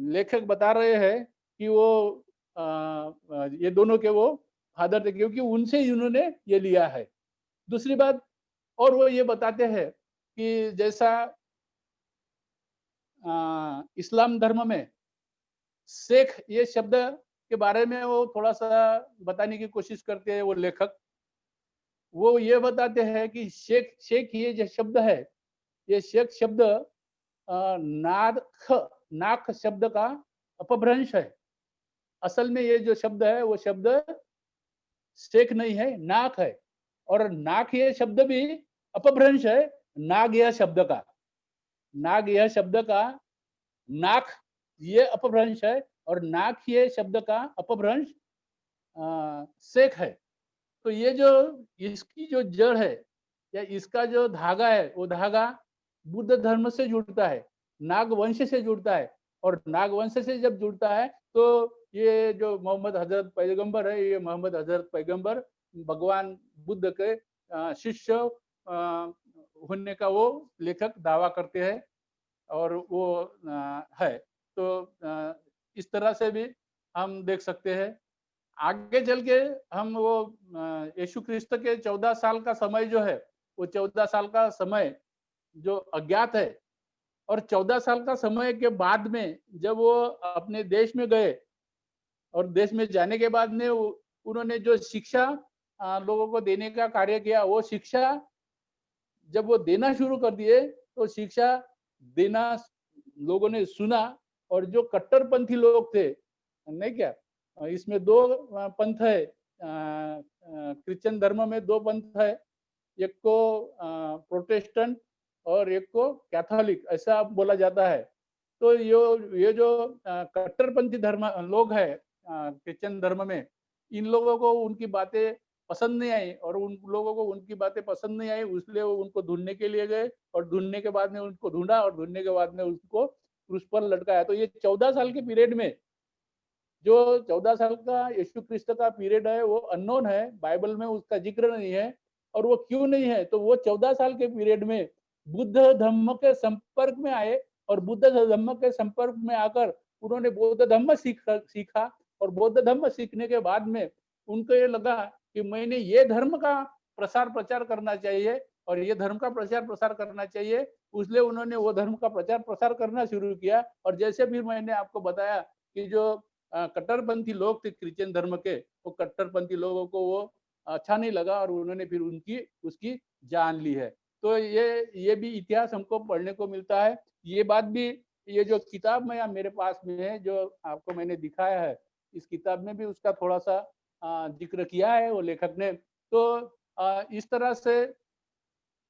लेखक बता रहे हैं कि वो ये दोनों के वो फादर थे, क्योंकि उनसे ही उन्होंने ये लिया है। दूसरी बात, और वो ये बताते हैं कि जैसा इस्लाम धर्म में शेख ये शब्द के बारे में वो थोड़ा-सा बताने की कोशिश करते हैं वो लेखक। वो ये बताते हैं कि शेख शेख ये जो शब्द है, ये शेख शब्द नाख नाक शब्द का अपभ्रंश है। असल में ये जो शब्द है, वो शब्द शेख नहीं है, नाक है। और नाक ये शब्द भी अपभ्रंश है नाग यह शब्द का। नाग यह शब्द का नाक ये अपभ्रंश है, और नाक ये शब्द का अपभ्रंश शेख है। तो ये जो इसकी जो जड़ है, या इसका जो धागा है, वो धागा बुद्ध धर्म से जुड़ता है, नाग वंश से जुड़ता है। और नाग वंश से जब जुड़ता है, तो ये जो मोहम्मद हजरत पैगंबर है, ये मोहम्मद हजरत पैगंबर भगवान बुद्ध के शिष्य होने का वो लेखक दावा करते हैं, और वो है। तो इस तरह से भी हम देख सकते हैं। आगे चल के हम वो यीशु क्रिस्त के 14 साल का समय जो है, वो 14 साल का समय जो अज्ञात है, और 14 साल का समय के बाद में जब वो अपने देश में गए, और देश में जाने के बाद में उन्होंने जो शिक्षा लोगों को देने का कार्य किया, वो शिक्षा जब वो देना शुरू कर दिए, तो शिक्षा देना लोगों ने सुना। और जो कट्टरपंथी लोग थे, नहीं क्या, इसमें दो पंथ है, क्रिश्चियन धर्म में दो पंथ है, एक को प्रोटेस्टेंट और एक को कैथोलिक ऐसा बोला जाता है। तो ये जो कट्टरपंथी धर्म लोग है क्रिश्चियन धर्म में, इन लोगों को उनकी बातें पसंद नहीं आई, और उन लोगों को उनकी बातें पसंद नहीं आई, इसलिए वो उनको ढूंढने के लिए गए, और ढूंढने के बाद में उनको ढूंढा, और ढूंढने के बाद में उसको क्रूस पर लटकाया। तो ये 14 साल के पीरियड में, जो 14 साल का यीशु क्रिस्त का पीरियड है, वो अननोन है, बाइबल में उसका जिक्र नहीं है। और वो क्यों नहीं है? तो वो 14 साल के पीरियड में बुद्ध धम्म के संपर्क में आए, और बुद्ध धम्म के संपर्क में आकर उन्होंने बौद्ध धम्म सीखा। और बौद्ध धम्म सीखने के बाद में उनको ये लगा कि मैंने ये धर्म का प्रसार प्रचार करना चाहिए, और ये धर्म का प्रचार प्रसार करना चाहिए, इसलिए उन्होंने वो धर्म का प्रचार प्रसार करना शुरू किया। और जैसे भी मैंने आपको बताया कि जो कट्टरपंथी लोग थे क्रिश्चियन धर्म के, वो कट्टरपंथी लोगों को वो अच्छा नहीं लगा, और उन्होंने फिर उनकी उसकी जान ली है। तो ये भी इतिहास हमको पढ़ने को मिलता है। ये बात भी, ये जो किताब में मेरे पास में है, जो आपको मैंने दिखाया है, इस किताब में भी उसका थोड़ा-सा ज़िक्र किया है वो लेखक ने। तो इस तरह से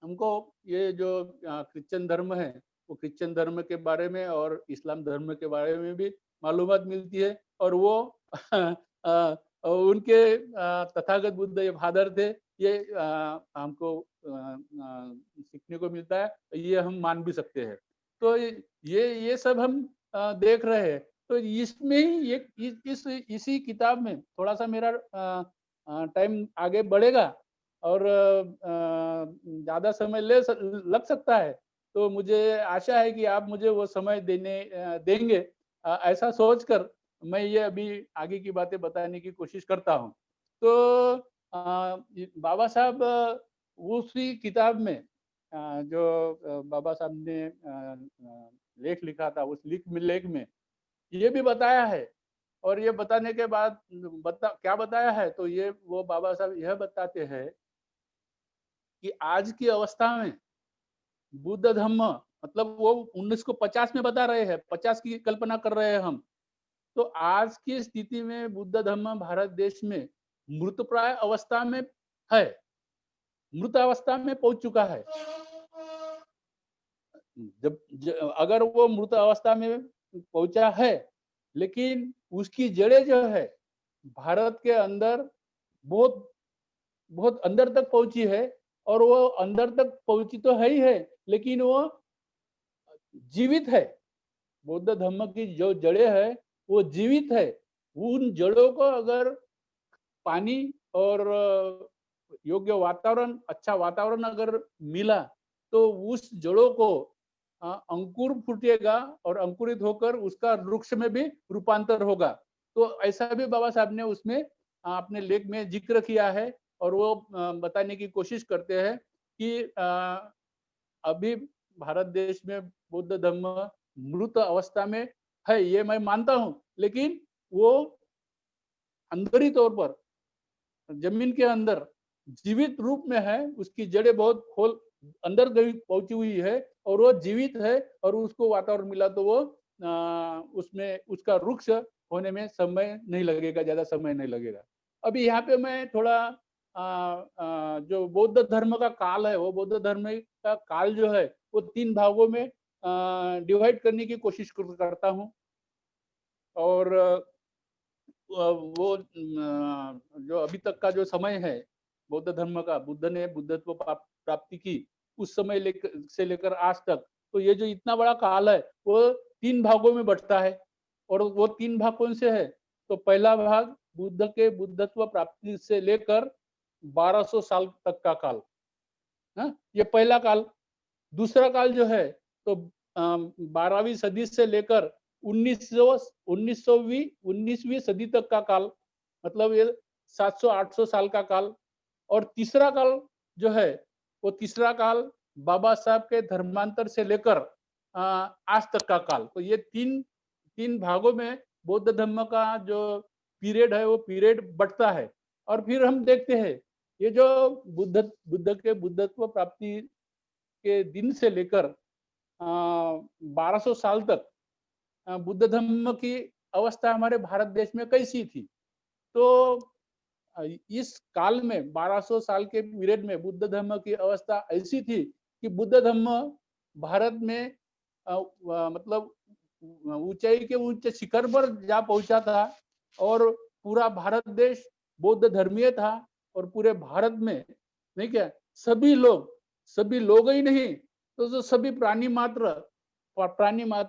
हमको ये जो क्रिश्चियन धर्म है, वो क्रिश्चियन धर्म के बारे में और इस्लाम धर्म के बारे में भी मालूमात मिलती है। और वो उनके तथागत बुद्ध ये फादर थे, ये हमको सीखने को मिलता है, ये हम मान भी सकते हैं। तो ये सब हम देख रहे हैं। तो इसमें ही एक इसी किताब में थोड़ा-सा मेरा टाइम आगे बढ़ेगा और ज़्यादा समय लग सकता है। तो मुझे आशा है कि आप मुझे वो समय देंगे। ऐसा सोचकर मैं ये अभी आगे की बातें बताने की कोशिश करता हूँ। तो बाबा साहब उसी किताब में जो बाबा साहब ने लेख लिखा था, उस लेख में ये भी बताया है। और ये बताने के बाद क्या बताया है, तो ये वो बाबा साहब यह बताते हैं कि आज की अवस्था में बुद्ध धम्म, मतलब वो 1950 में बता रहे हैं, 50 की कल्पना कर रहे हैं हम। तो आज की स्थिति में बुद्ध धम्म भारत देश में मृतप्राय अवस्था में है, मृत अवस्था में पहुंच चुका है। अगर वो मृत अवस्था में पहुंचा है, लेकिन उसकी जड़ें जो है भारत के अंदर बहुत बहुत अंदर तक पहुंची है। और वो अंदर तक पहुंची तो है ही है, लेकिन वो जीवित है। बौद्ध धर्म की जो जड़ें है वो जीवित है। उन जड़ों को अगर पानी और योग्य वातावरण, अच्छा वातावरण अगर मिला, तो उस जड़ों को अंकुर फूटेगा और अंकुरित होकर उसका वृक्ष में भी रूपांतर होगा। तो ऐसा भी बाबा साहब ने उसमें अपने लेख में जिक्र किया है। और वो बताने की कोशिश करते हैं कि अभी भारत देश में बौद्ध धर्म मृत अवस्था में है, ये मैं मानता हूँ। लेकिन वो अंदरी तौर पर जमीन के अंदर जीवित रूप में है, उसकी जड़ें बहुत खोल अंदर गई पहुंची हुई है और वो जीवित है। और उसको वातावरण मिला तो वो उसमें उसका वृक्ष होने में समय नहीं लगेगा, ज्यादा समय नहीं लगेगा। अभी यहाँ पे मैं थोड़ा जो बौद्ध धर्म का काल है, वो बौद्ध धर्म का काल जो है वो 3 भागों में डिवाइड करने की कोशिश करता हूँ। और वो जो अभी तक का जो समय है बौद्ध धर्म का, बुद्ध ने बुद्धत्व प्राप्ति की उस समय से लेकर आज तक, तो ये जो इतना बड़ा काल है वो 3 भागों में बंटता है। और वो 3 भाग कौन से है, तो पहला भाग बुद्ध के बुद्धत्व प्राप्ति से लेकर 1200 साल तक का काल, हाँ, ये पहला काल। दूसरा काल जो है तो 12वीं सदी से लेकर 19वीं सदी तक का काल, मतलब ये 700-800 साल का काल। और तीसरा काल जो है, वो तीसरा काल बाबा साहब के धर्मांतर से लेकर आज तक का काल। तो ये तीन तीन भागों में बौद्ध धर्म का जो पीरियड है वो पीरियड बढ़ता है। और फिर हम देखते हैं ये जो बुद्ध के बुद्धत्व प्राप्ति के दिन से लेकर 1200 साल तक बुद्ध धर्म की अवस्था हमारे भारत देश में कैसी थी। तो इस काल में 1200 साल के पीरियड में बुद्ध धर्म की अवस्था ऐसी थी कि बुद्ध धर्म भारत में मतलब ऊंचाई के ऊंचे शिखर पर जा पहुंचा था। और पूरा भारत देश बौद्ध धर्मीय था। और पूरे भारत में नहीं क्या सभी लोग ही नहीं, तो सभी प्राणी मात्र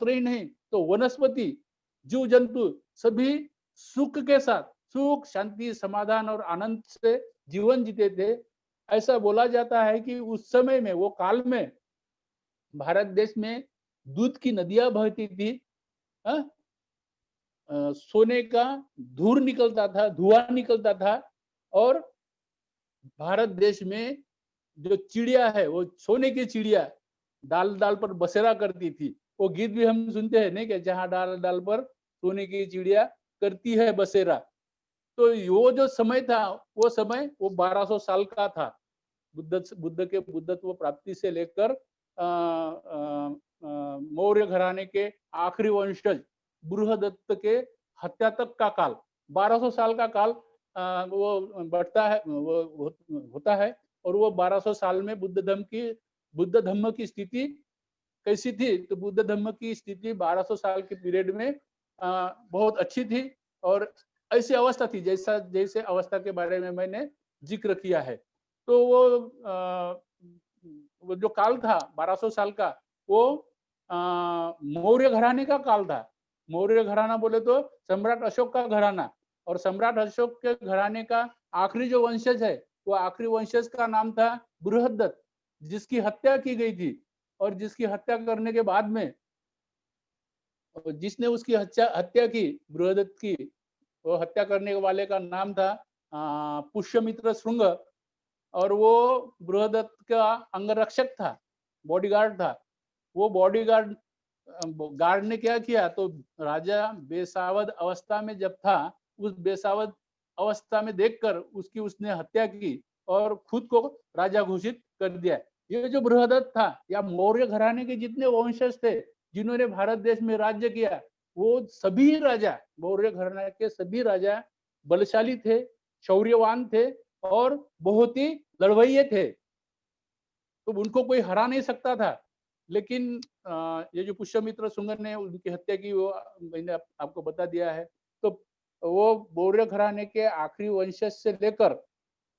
ही नहीं, तो वनस्पति, जीव जंतु सभी सुख के साथ, सुख शांति समाधान और आनंद से जीवन जीते थे। ऐसा बोला जाता है कि उस समय में, वो काल में भारत देश में दूध की नदियां बहती थी। हाँ? सोने का धुआं निकलता था। और भारत देश में जो चिड़िया है वो सोने की चिड़िया डाल डाल पर बसेरा करती थी। वो गीत भी हम सुनते हैं नहीं क्या, जहाँ डाल डाल पर सोने की चिड़िया करती है बसेरा। तो वो जो समय था, वो समय वो 1200 साल का था, बुद्ध के बुद्धत्व प्राप्ति से लेकर मौर्य घराने के आखिरी वंशज बृहदत्त के हत्या तक का काल, 1200 साल का काल वो बढ़ता है, वो होता है। और वो 1200 साल में बुद्ध धम्म की स्थिति कैसी थी? तो बुद्ध धम्म की स्थिति 1200 साल के पीरियड में बहुत अच्छी थी, और ऐसी अवस्था थी जैसे अवस्था के बारे में मैंने जिक्र किया है। तो वो जो काल था 1200 साल का, वो मौर्य घराने का काल था। मौर्य घराना बोले तो सम्राट अशोक का घराना, और सम्राट अशोक के घराने का आखिरी जो वंशज है, वो आखिरी वंशज का नाम था बृहदत्त, जिसकी हत्या की गई थी। और जिसकी हत्या करने के बाद में जिसने उसकी हत्या की, बृहदत्त की, वो हत्या करने वाले का नाम था पुष्यमित्र श्रृंग। और वो बृहदत्त का अंगरक्षक था, बॉडीगार्ड था। वो बॉडीगार्ड गार्ड ने क्या किया, तो राजा बेसावध अवस्था में जब था, उस बेसावध अवस्था में देखकर उसने हत्या की और खुद को राजा घोषित कर दिया। ये जो बृहदत्त था, या मौर्य घराने के जितने वंशज थे जिन्होंने भारत देश में राज्य किया, वो सभी राजा, मौर्य घराने के सभी राजा बलशाली थे, शौर्यवान थे, और बहुत ही लड़वैये थे। तो उनको कोई हरा नहीं सकता था। लेकिन ये जो पुष्यमित्र शुंग ने उनकी हत्या की, वो मैंने आपको बता दिया है। तो वो मौर्य घराने के आखिरी वंशज से लेकर,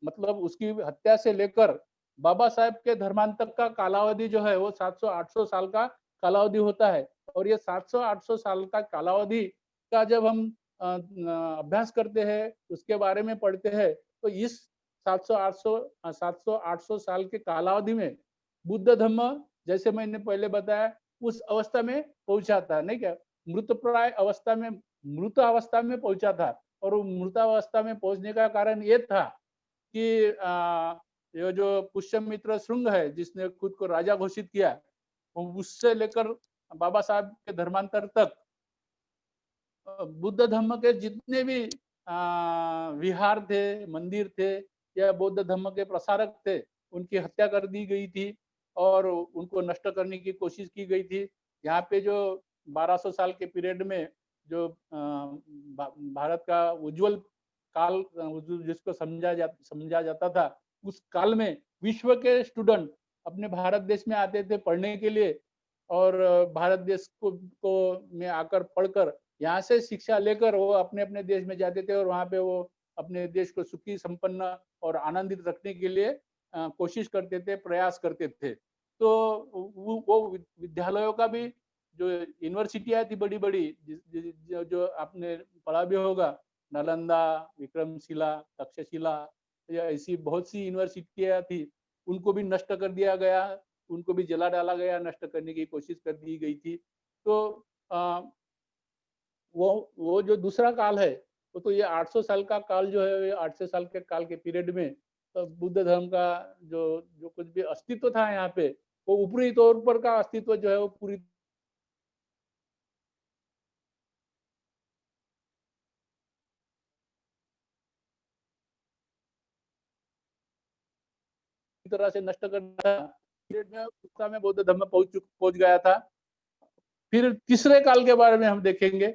मतलब उसकी हत्या से लेकर बाबा साहेब के धर्मांतक का कालावधि जो है, वो 700-800 साल का कालावधि होता है। और ये 700-800 साल का कालावधि का जब हम अभ्यास करते हैं, उसके बारे में पढ़ते हैं, तो इस 700-800 साल के कालावधि में बुद्ध धम्म, जैसे मैंने पहले बताया, उस अवस्था में पहुंचा था, नहीं क्या? मृतप्राय अवस्था में, मृत अवस्था में पहुंचा था। और वो मृतावस्था में पहुंचने का कारण ये था कि ये जो पुष्यमित्र श्रृंग है, जिसने खुद को राजा घोषित किया, उससे लेकर बाबा साहब के धर्मांतर तक बुद्ध धर्म के जितने भी विहार थे, मंदिर थे, या बौद्ध धर्म के प्रसारक थे, उनकी हत्या कर दी गई थी और उनको नष्ट करने की कोशिश की गई थी। यहाँ पे जो 1200 साल के पीरियड में जो भारत का उज्जवल काल जिसको समझा जाता था, उस काल में विश्व के स्टूडेंट अपने भारत देश में आते थे पढ़ने के लिए, और भारत देश को में आकर पढ़कर यहाँ से शिक्षा लेकर वो अपने अपने देश में जाते थे, और वहाँ पे वो अपने देश को सुखी, संपन्न और आनंदित रखने के लिए कोशिश करते थे, प्रयास करते थे। तो वो विद्यालयों का भी, जो यूनिवर्सिटियां थी बड़ी बड़ी, जो आपने पढ़ा भी होगा, नालंदा, विक्रमशिला, तक्षशिला, या ऐसी बहुत सी यूनिवर्सिटियां थी, उनको भी नष्ट कर दिया गया, उनको भी जला डाला गया, नष्ट करने की कोशिश कर दी गई थी। तो वो जो दूसरा काल है, वो तो ये 800 साल का काल जो है, 800 साल के काल के पीरियड में तो बुद्ध धर्म का जो जो कुछ भी अस्तित्व था यहाँ पे, वो ऊपरी तौर पर का अस्तित्व जो है, वो पूरी तरह से नष्ट कर दिया। पीरियड में उत्साह में बौद्ध धर्म पहुंच गया था। फिर तीसरे काल के बारे में हम देखेंगे।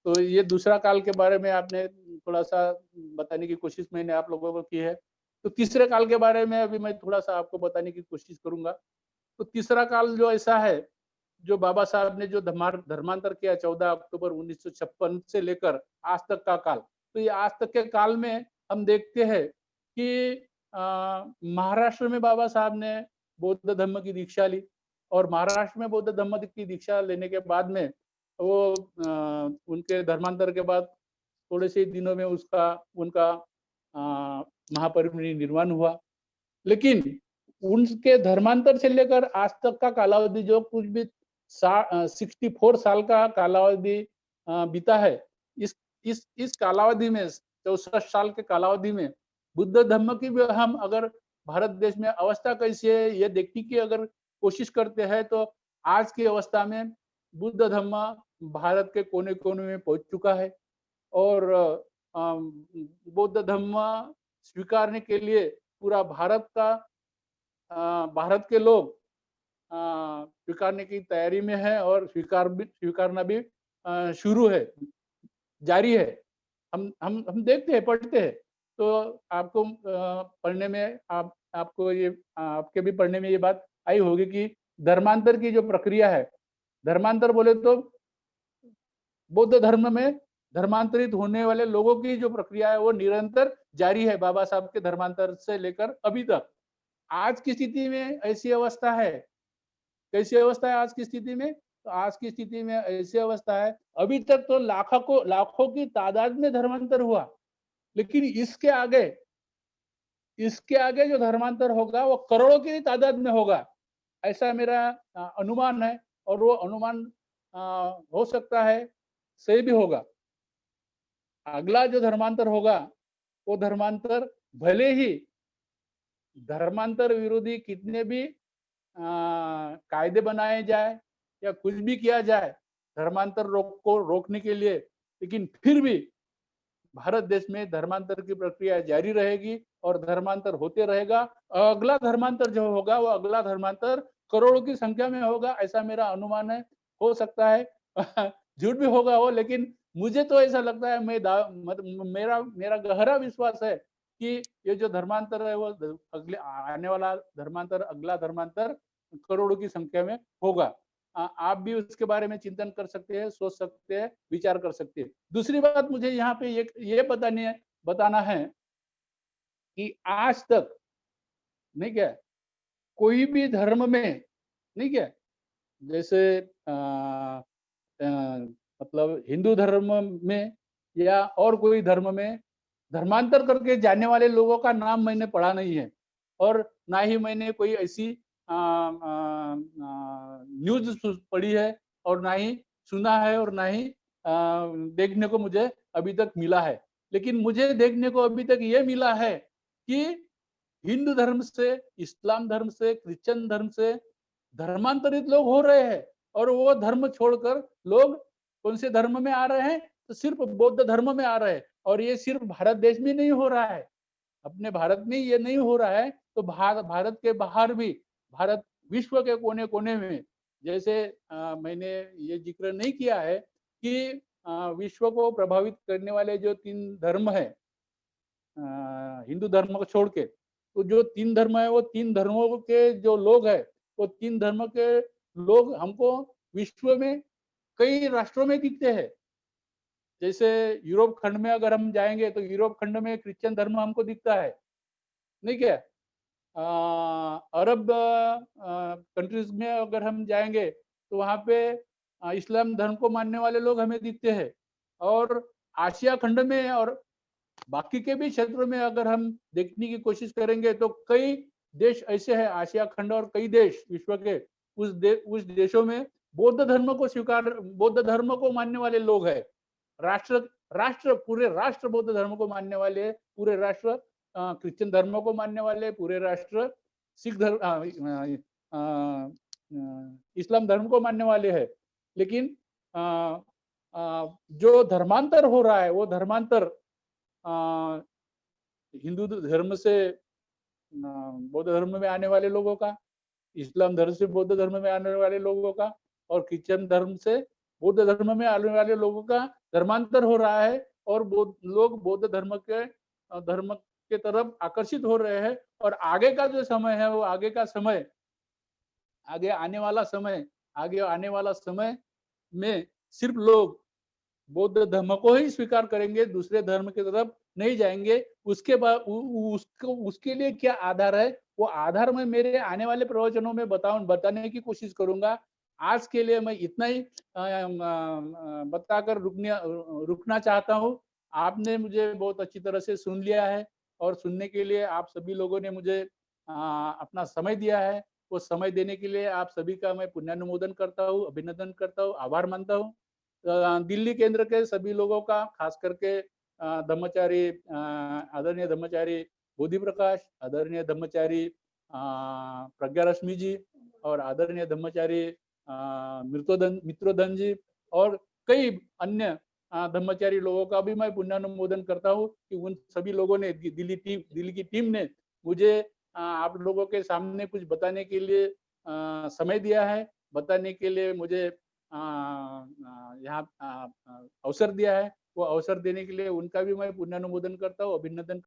तो ये दूसरा काल के बारे में आपने थोड़ा-सा बताने की कोशिश मैंने आप लोगों को की है। तो तीसरे काल के बारे में अभी मैं थोड़ा-सा आपको बताने की कोशिश करूँगा। तो तीसरा काल जो ऐसा है, जो बाबा साहब ने जो धर्मांतर किया 14 अक्टूबर 1956 से लेकर आज तक का काल। तो ये आज तक के काल में हम देखते हैं कि महाराष्ट्र में बाबा साहब ने बौद्ध धर्म की दीक्षा ली, और महाराष्ट्र में बौद्ध धर्म की दीक्षा लेने के बाद में वो उनके धर्मांतर के बाद थोड़े से दिनों में उनका महापरिनिर्वाण हुआ। लेकिन उनके धर्मांतर से लेकर आज तक का कालावधि जो कुछ भी 64 साल का कालावधि बीता है। इस कालावधि में 64 साल के कालावधि में बुद्ध धर्म की भी हम अगर भारत देश में अवस्था कैसी है ये देखने की अगर कोशिश करते हैं, तो आज की अवस्था में बुद्ध धर्म भारत के कोने-कोने में पहुंच चुका है। और बौद्ध धर्म स्वीकारने के लिए पूरा भारत का भारत के लोग स्वीकारने की तैयारी में है और स्वीकारना भी शुरू है, जारी है। हम देखते हैं, पढ़ते हैं, तो आपको पढ़ने में आपको ये आपके भी पढ़ने में ये बात आई होगी कि धर्मांतर की जो प्रक्रिया है, धर्मांतर बोले तो बौद्ध धर्म में धर्मांतरित होने वाले लोगों की जो प्रक्रिया है वो निरंतर जारी है, बाबा साहब के धर्मांतर से लेकर अभी तक। आज की स्थिति में ऐसी अवस्था है, कैसी अवस्था है आज की स्थिति में? तो आज की स्थिति में ऐसी अवस्था है, अभी तक तो लाखों की तादाद में धर्मांतर हुआ, लेकिन इसके आगे जो धर्मांतर होगा वो करोड़ों की तादाद में होगा, ऐसा मेरा अनुमान है। और वो अनुमान अ, हो सकता है सही भी होगा। अगला जो धर्मांतर होगा, वो धर्मांतर भले ही धर्मांतर विरोधी कितने भी कायदे बनाए जाए या कुछ भी किया जाए धर्मांतर को रोकने के लिए, लेकिन फिर भी भारत देश में धर्मांतर की प्रक्रिया जारी रहेगी और धर्मांतर होते रहेगा। अगला धर्मांतर जो होगा वो अगला धर्मांतर करोड़ों की संख्या में होगा, ऐसा मेरा अनुमान है। हो सकता है झूठ भी होगा वो, लेकिन मुझे तो ऐसा लगता है, मेरा मेरा गहरा विश्वास है कि ये जो धर्मांतर है वो अगले आने वाला धर्मांतर, अगला धर्मांतर करोड़ों की संख्या में होगा। आप भी उसके बारे में चिंतन कर सकते हैं, सोच सकते हैं, विचार कर सकते हैं। दूसरी बात मुझे यहाँ पे ये बताना है कि आज तक नहीं क्या कोई भी धर्म में नहीं क्या जैसे मतलब हिंदू धर्म में या और कोई धर्म में धर्मांतर करके जाने वाले लोगों का नाम मैंने पढ़ा नहीं है, और ना ही मैंने कोई ऐसी न्यूज पढ़ी है, और ना ही सुना है, और ना ही देखने को मुझे अभी तक मिला है। लेकिन मुझे देखने को अभी तक ये मिला है कि हिंदू धर्म से, इस्लाम धर्म से, क्रिश्चियन धर्म से धर्मांतरित लोग हो रहे हैं, और वो धर्म छोड़कर लोग कौन से धर्म में आ रहे हैं? तो सिर्फ बौद्ध धर्म में आ रहे हैं। और ये सिर्फ भारत देश में नहीं हो रहा है, अपने भारत में ये नहीं हो रहा है, तो भारत के बाहर भी, भारत विश्व के कोने कोने में, जैसे मैंने ये जिक्र नहीं किया है कि विश्व को प्रभावित करने वाले जो 3 धर्म है, हिंदू धर्म को छोड़ के, तो जो 3 धर्म है वो 3 धर्मों के जो लोग हैं, वो 3 धर्म के लोग हमको विश्व में कई राष्ट्रों में दिखते हैं। जैसे यूरोप खंड में अगर हम जाएंगे तो यूरोप खंड में क्रिश्चियन धर्म हमको दिखता है, नहीं क्या? अरब कंट्रीज में अगर हम जाएंगे तो वहाँ पे इस्लाम धर्म को मानने वाले लोग हमें दिखते हैं। और आशिया खंड में और बाकी के भी क्षेत्रों में अगर हम देखने की कोशिश करेंगे तो कई देश ऐसे हैं, आशिया खंड और कई देश विश्व के उस देशों में बौद्ध धर्म को मानने वाले लोग हैं। राष्ट्र राष्ट्र पूरे राष्ट्र बौद्ध धर्म को मानने वाले, पूरे राष्ट्र क्रिश्चियन धर्म को मानने वाले, पूरे राष्ट्र सिख धर्म इस्लाम धर्म को मानने वाले हैं। लेकिन जो धर्मांतर हो रहा है वो धर्मांतर हिंदू धर्म से बौद्ध धर्म में आने वाले लोगों का, इस्लाम धर्म से बौद्ध धर्म में आने वाले लोगों का, और क्रिश्चियन धर्म से बौद्ध धर्म में आने वाले लोगों का धर्मांतर हो रहा है, और लोग बौद्ध धर्म के तरफ आकर्षित हो रहे हैं। और आगे का जो समय है वो आगे आने वाला समय में सिर्फ लोग बौद्ध धर्म को ही स्वीकार करेंगे, दूसरे धर्म की तरफ नहीं जाएंगे। उसके बाद उसके लिए क्या आधार है, वो आधार मैं मेरे आने वाले प्रवचनों में बताने की कोशिश करूंगा। आज के लिए मैं इतना ही बताकर रुकना चाहता हूँ। आपने मुझे बहुत अच्छी तरह से सुन लिया है, और सुनने के लिए आप सभी लोगों ने मुझे अपना समय दिया है। वो समय देने के लिए आप सभी का मैं पुण्यानुमोदन करता हूँ, अभिनंदन करता हूँ, आभार मानता हूँ। दिल्ली केंद्र के सभी लोगों का, खास करके धम्मचारी आदरणीय धम्मचारी बोधि प्रकाश, आदरणीय धम्मचारी प्रज्ञा रश्मि जी, और आदरणीय धम्मचारी मित्रोदन जी, और कई अन्य धम्मचारी लोगों का भी मैं पुण्यानुमोदन करता हूँ कि उन सभी लोगों ने, दिल्ली की टीम ने मुझे आप लोगों के सामने कुछ बताने के लिए समय दिया है, बताने के लिए मुझे यहाँ अवसर दिया है। वो अवसर देने के लिए उनका भी मैं पुनर्नुमोदन करता हूँ, अभिनंदन